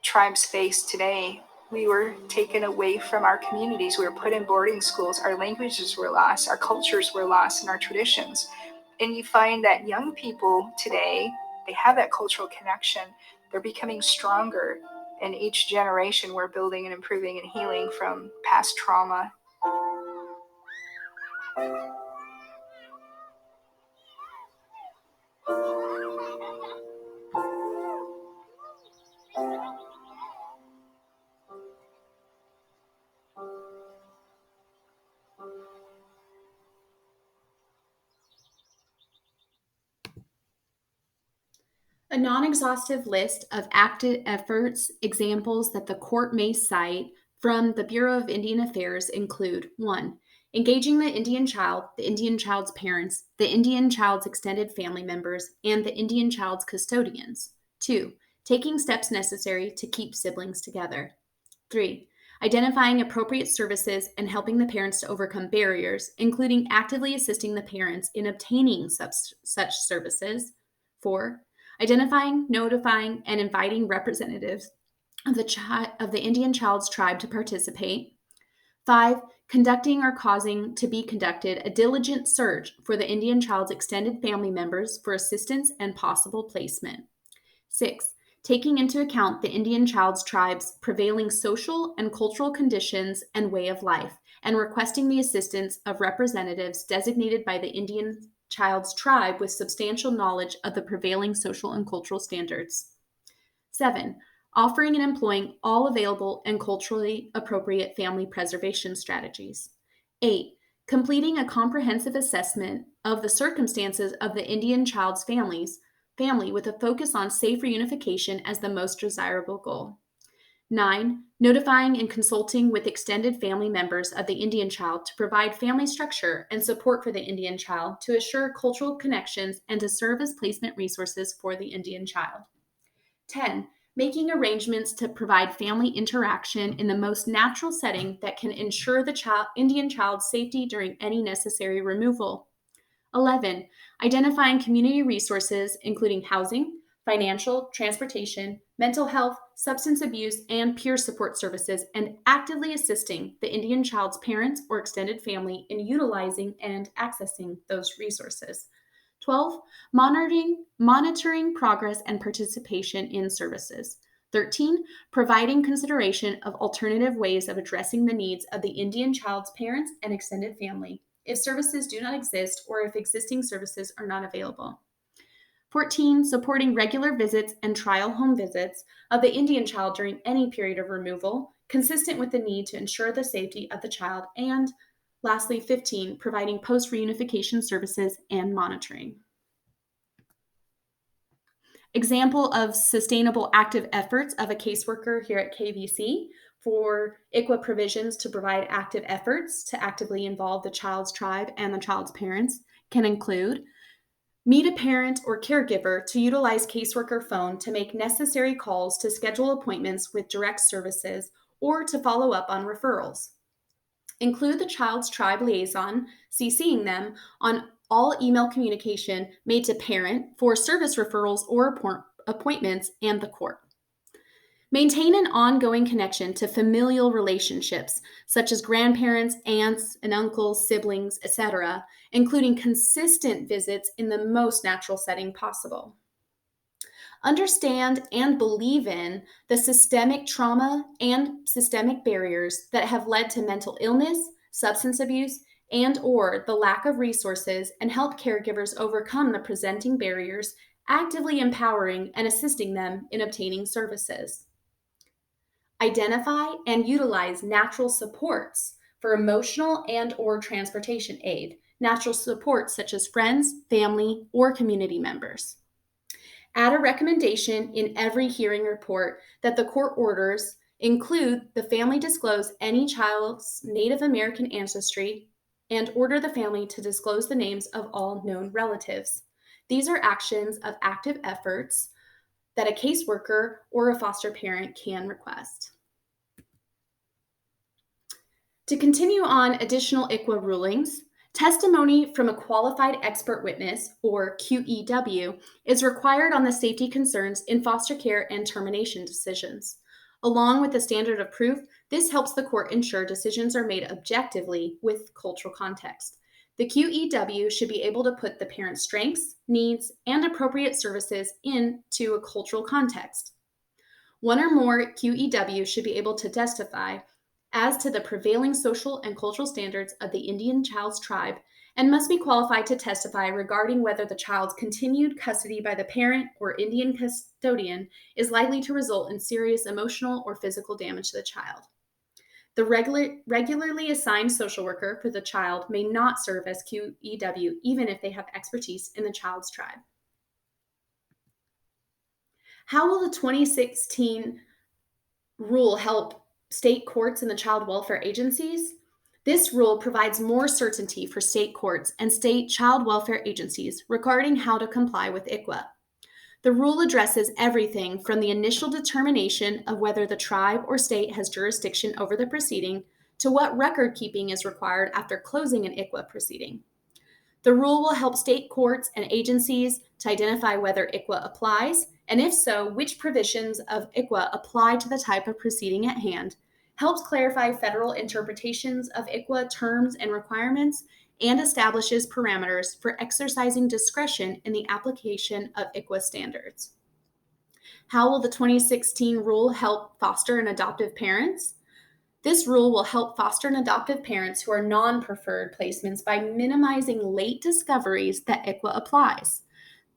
tribes face today. We were taken away from our communities. We were put in boarding schools. Our languages were lost. Our cultures were lost and our traditions. And you find that young people today, they have that cultural connection. They're becoming stronger. And each generation, we're building and improving and healing from past trauma. A non-exhaustive list of active efforts examples that the court may cite from the Bureau of Indian Affairs include 1. Engaging the Indian child, the Indian child's parents, the Indian child's extended family members, and the Indian child's custodians. 2. Taking steps necessary to keep siblings together. 3. Identifying appropriate services and helping the parents to overcome barriers, including actively assisting the parents in obtaining such services. 4. Identifying, notifying, and inviting representatives of the Indian child's tribe to participate. 5. Conducting or causing to be conducted a diligent search for the Indian child's extended family members for assistance and possible placement. 6. Taking into account the Indian child's tribe's prevailing social and cultural conditions and way of life, and requesting the assistance of representatives designated by the Indian child's tribe with substantial knowledge of the prevailing social and cultural standards. 7. Offering and employing all available and culturally appropriate family preservation strategies. 8. Completing a comprehensive assessment of the circumstances of the Indian child's family with a focus on safe reunification as the most desirable goal. 9. Notifying and consulting with extended family members of the Indian child to provide family structure and support for the Indian child to assure cultural connections and to serve as placement resources for the Indian child. 10. Making arrangements to provide family interaction in the most natural setting that can ensure the Indian child's safety during any necessary removal. 11. Identifying community resources, including housing, financial, transportation, mental health, substance abuse, and peer support services, and actively assisting the Indian child's parents or extended family in utilizing and accessing those resources. 12. Monitoring progress and participation in services. 13. Providing consideration of alternative ways of addressing the needs of the Indian child's parents and extended family, if services do not exist or if existing services are not available. 14. Supporting regular visits and trial home visits of the Indian child during any period of removal, consistent with the need to ensure the safety of the child. And lastly, 15. Providing post-reunification services and monitoring. Example of sustainable active efforts of a caseworker here at KVC for ICWA provisions to provide active efforts to actively involve the child's tribe and the child's parents can include meet a parent or caregiver to utilize caseworker phone to make necessary calls to schedule appointments with direct services or to follow up on referrals. Include the child's tribe liaison, CCing them on all email communication made to parent for service referrals or appointments and the court. Maintain an ongoing connection to familial relationships, such as grandparents, aunts and uncles, siblings, etc., including consistent visits in the most natural setting possible. Understand and believe in the systemic trauma and systemic barriers that have led to mental illness, substance abuse, and or the lack of resources, and help caregivers overcome the presenting barriers, actively empowering and assisting them in obtaining services. Identify and utilize natural supports for emotional and or transportation aid, natural supports such as friends, family, or community members. Add a recommendation in every hearing report that the court orders include the family disclose any child's Native American ancestry and order the family to disclose the names of all known relatives. These are actions of active efforts that a caseworker or a foster parent can request. To continue on additional ICWA rulings, testimony from a qualified expert witness, or QEW, is required on the safety concerns in foster care and termination decisions. Along with the standard of proof, this helps the court ensure decisions are made objectively with cultural context. The QEW should be able to put the parent's strengths, needs, and appropriate services into a cultural context. One or more QEW should be able to testify as to the prevailing social and cultural standards of the Indian child's tribe and must be qualified to testify regarding whether the child's continued custody by the parent or Indian custodian is likely to result in serious emotional or physical damage to the child. The regularly assigned social worker for the child may not serve as QEW even if they have expertise in the child's tribe. How will the 2016 rule help state courts and the child welfare agencies? This rule provides more certainty for state courts and state child welfare agencies regarding how to comply with ICWA. The rule addresses everything from the initial determination of whether the tribe or state has jurisdiction over the proceeding to what record keeping is required after closing an ICWA proceeding. The rule will help state courts and agencies to identify whether ICWA applies, and if so, which provisions of ICWA apply to the type of proceeding at hand, helps clarify federal interpretations of ICWA terms and requirements, and establishes parameters for exercising discretion in the application of ICWA standards. How will the 2016 rule help foster and adoptive parents? This rule will help foster and adoptive parents who are non-preferred placements by minimizing late discoveries that ICWA applies.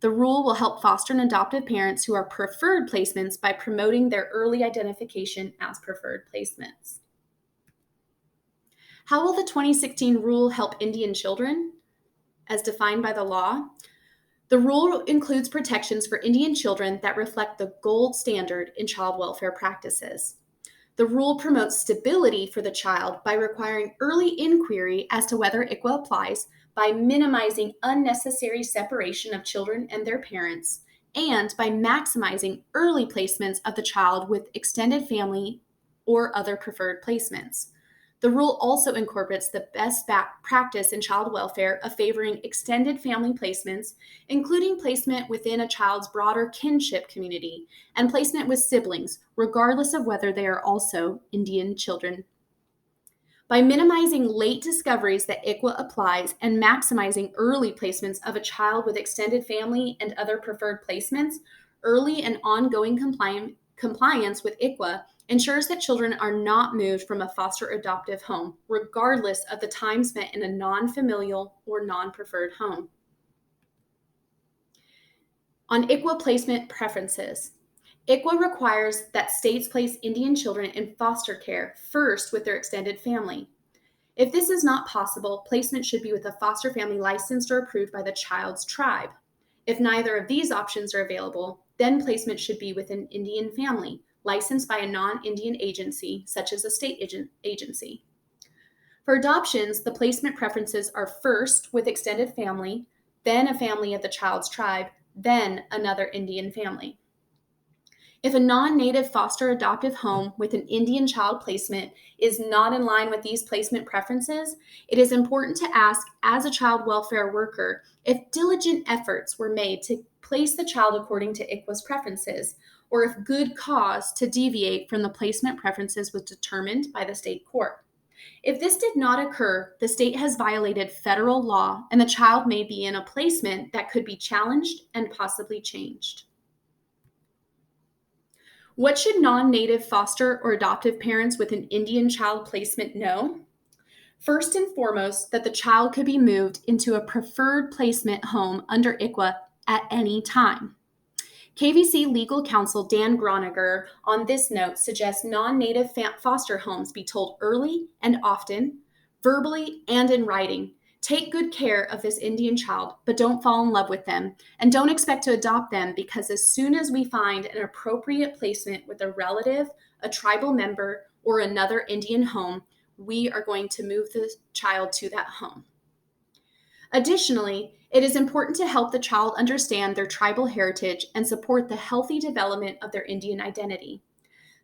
The rule will help foster and adoptive parents who are preferred placements by promoting their early identification as preferred placements. How will the 2016 rule help Indian children, as defined by the law? The rule includes protections for Indian children that reflect the gold standard in child welfare practices. The rule promotes stability for the child by requiring early inquiry as to whether ICWA applies, by minimizing unnecessary separation of children and their parents, and by maximizing early placements of the child with extended family or other preferred placements. The rule also incorporates the best practice in child welfare of favoring extended family placements, including placement within a child's broader kinship community and placement with siblings, regardless of whether they are also Indian children. By minimizing late discoveries that ICWA applies and maximizing early placements of a child with extended family and other preferred placements, early and ongoing compliance with ICWA ensures that children are not moved from a foster adoptive home, regardless of the time spent in a non-familial or non-preferred home. On ICWA placement preferences, ICWA requires that states place Indian children in foster care first with their extended family. If this is not possible, placement should be with a foster family licensed or approved by the child's tribe. If neither of these options are available, then placement should be with an Indian family, licensed by a non-Indian agency, such as a state agency. For adoptions, the placement preferences are first with extended family, then a family of the child's tribe, then another Indian family. If a non-native foster adoptive home with an Indian child placement is not in line with these placement preferences, it is important to ask, as a child welfare worker, if diligent efforts were made to place the child according to ICWA's preferences, or if good cause to deviate from the placement preferences was determined by the state court. If this did not occur, the state has violated federal law, and the child may be in a placement that could be challenged and possibly changed. What should non-native foster or adoptive parents with an Indian child placement know? First and foremost, that the child could be moved into a preferred placement home under ICWA at any time. KVC legal counsel Dan Groniger on this note suggests non-native foster homes be told early and often, verbally and in writing. Take good care of this Indian child, but don't fall in love with them, and don't expect to adopt them, because as soon as we find an appropriate placement with a relative, a tribal member, or another Indian home, we are going to move the child to that home. Additionally, it is important to help the child understand their tribal heritage and support the healthy development of their Indian identity.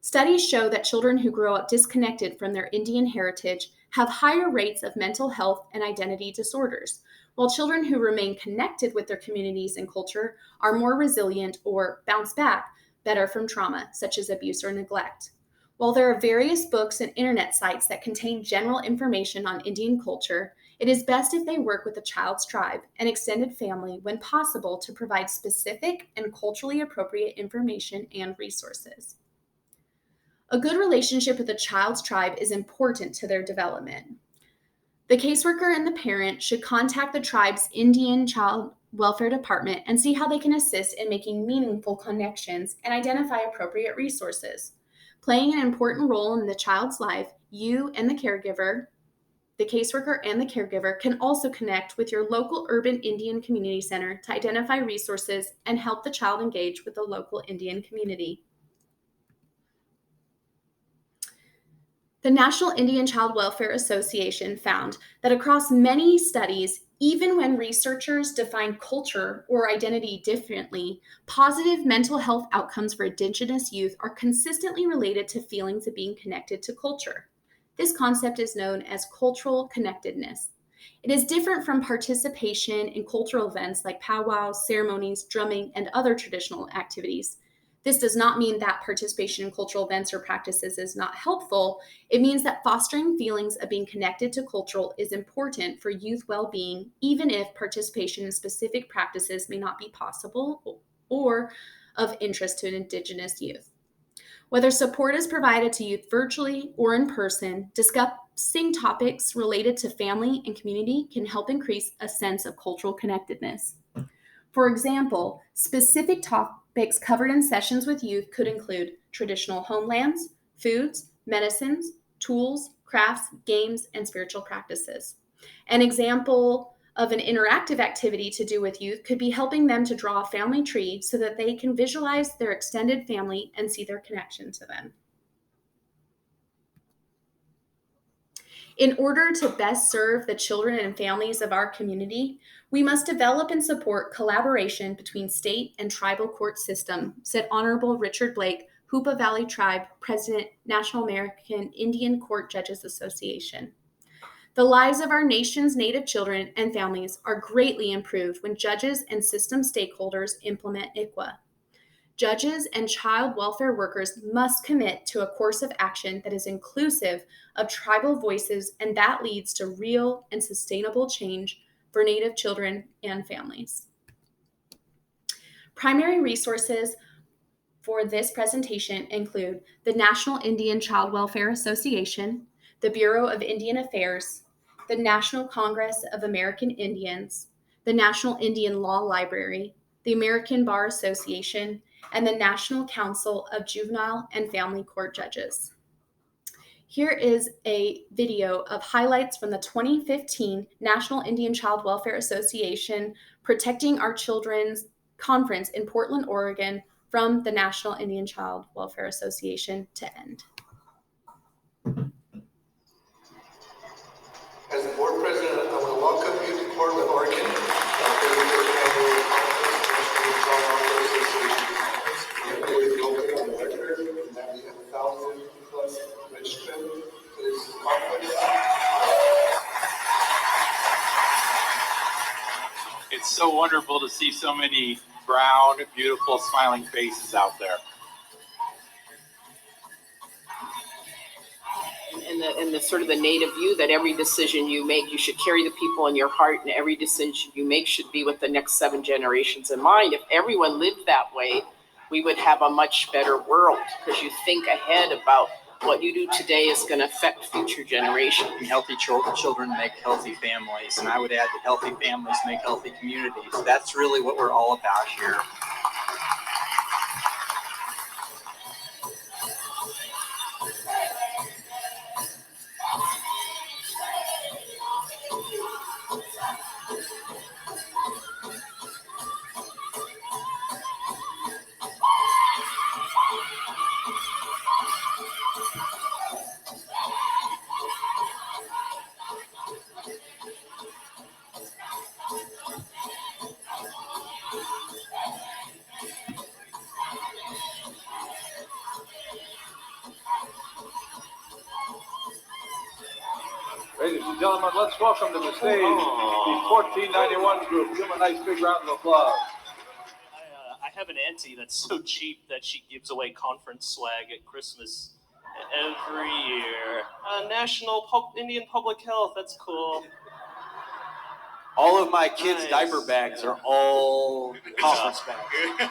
Studies show that children who grow up disconnected from their Indian heritage have higher rates of mental health and identity disorders, while children who remain connected with their communities and culture are more resilient or bounce back better from trauma, such as abuse or neglect. While there are various books and internet sites that contain general information on Indian culture, it is best if they work with the child's tribe and extended family when possible to provide specific and culturally appropriate information and resources. A good relationship with a child's tribe is important to their development. The caseworker and the parent should contact the tribe's Indian Child Welfare Department and see how they can assist in making meaningful connections and identify appropriate resources. Playing an important role in the child's life, you and the caregiver The caseworker and the caregiver can also connect with your local urban Indian community center to identify resources and help the child engage with the local Indian community. The National Indian Child Welfare Association found that across many studies, even when researchers define culture or identity differently, positive mental health outcomes for Indigenous youth are consistently related to feelings of being connected to culture. This concept is known as cultural connectedness. It is different from participation in cultural events like powwows, ceremonies, drumming, and other traditional activities. This does not mean that participation in cultural events or practices is not helpful. It means that fostering feelings of being connected to cultural is important for youth well-being, even if participation in specific practices may not be possible or of interest to Indigenous youth. Whether support is provided to youth virtually or in person, discussing topics related to family and community can help increase a sense of cultural connectedness. For example, specific topics covered in sessions with youth could include traditional homelands, foods, medicines, tools, crafts, games, and spiritual practices. An example of an interactive activity to do with youth could be helping them to draw a family tree so that they can visualize their extended family and see their connection to them. In order to best serve the children and families of our community, we must develop and support collaboration between state and tribal court system, said Honorable Richard Blake, Hoopa Valley Tribe, President, National American Indian Court Judges Association. The lives of our nation's Native children and families are greatly improved when judges and system stakeholders implement ICWA. Judges and child welfare workers must commit to a course of action that is inclusive of tribal voices and that leads to real and sustainable change for Native children and families. Primary resources for this presentation include the National Indian Child Welfare Association, the Bureau of Indian Affairs, the National Congress of American Indians, the National Indian Law Library, the American Bar Association, and the National Council of Juvenile and Family Court Judges. Here is a video of highlights from the 2015 National Indian Child Welfare Association Protecting Our Children's Conference in Portland, Oregon, from the National Indian Child Welfare Association to end. As the board president, I want to welcome you to Portland, Oregon, our 34th annual Conference of National Child Welfare Association. We are on the record that we have 1,000 plus registrants for this conference. It's so wonderful to see so many brown, beautiful, smiling faces out there. And the sort of the Native view that every decision you make, you should carry the people in your heart, and every decision you make should be with the next 7 generations in mind. If everyone lived that way, we would have a much better world, because you think ahead about what you do today is going to affect future generations. And healthy children make healthy families, and I would add that healthy families make healthy communities. That's really what we're all about here. Ladies and gentlemen, let's welcome to the stage the 1491 group. Give them a nice big round of applause. I have an auntie that's so cheap that she gives away conference swag at Christmas every year. National Indian Public Health, that's cool. All of my kids' diaper bags are all conference bags.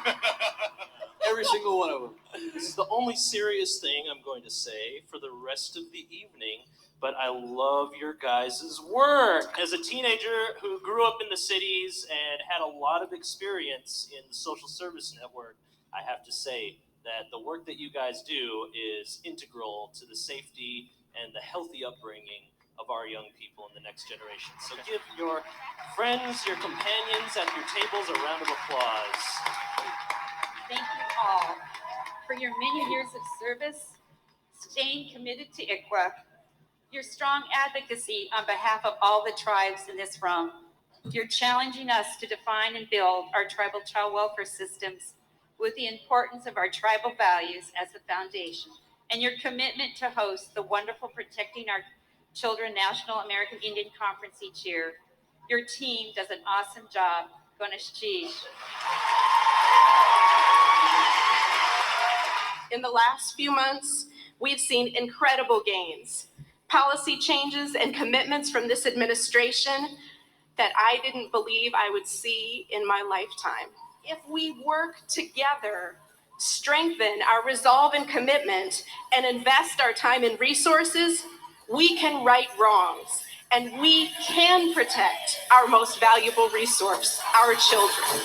Every single one of them. This is the only serious thing I'm going to say for the rest of the evening, but I love your guys' work. As a teenager who grew up in the cities and had a lot of experience in the social service network, I have to say that the work that you guys do is integral to the safety and the healthy upbringing of our young people in the next generation. So give your friends, your companions at your tables a round of applause. Thank you all for your many years of service, staying committed to ICWA, your strong advocacy on behalf of all the tribes in this room. You're challenging us to define and build our tribal child welfare systems with the importance of our tribal values as the foundation, and your commitment to host the wonderful Protecting Our Children National American Indian Conference each year. Your team does an awesome job. Ganesh-ji. In the last few months, we've seen incredible gains, policy changes, and commitments from this administration that I didn't believe I would see in my lifetime. If we work together, strengthen our resolve and commitment, and invest our time and resources, we can right wrongs, and we can protect our most valuable resource, our children.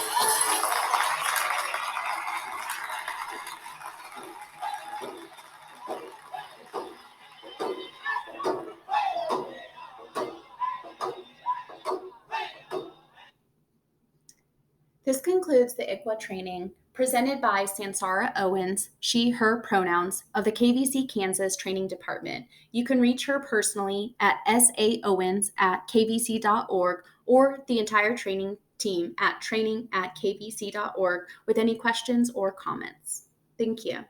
This concludes the ICWA training presented by Sansara Owens, she, her pronouns, of the KVC Kansas Training Department. You can reach her personally at saowens@kvc.org or the entire training team at training@kvc.org with any questions or comments. Thank you.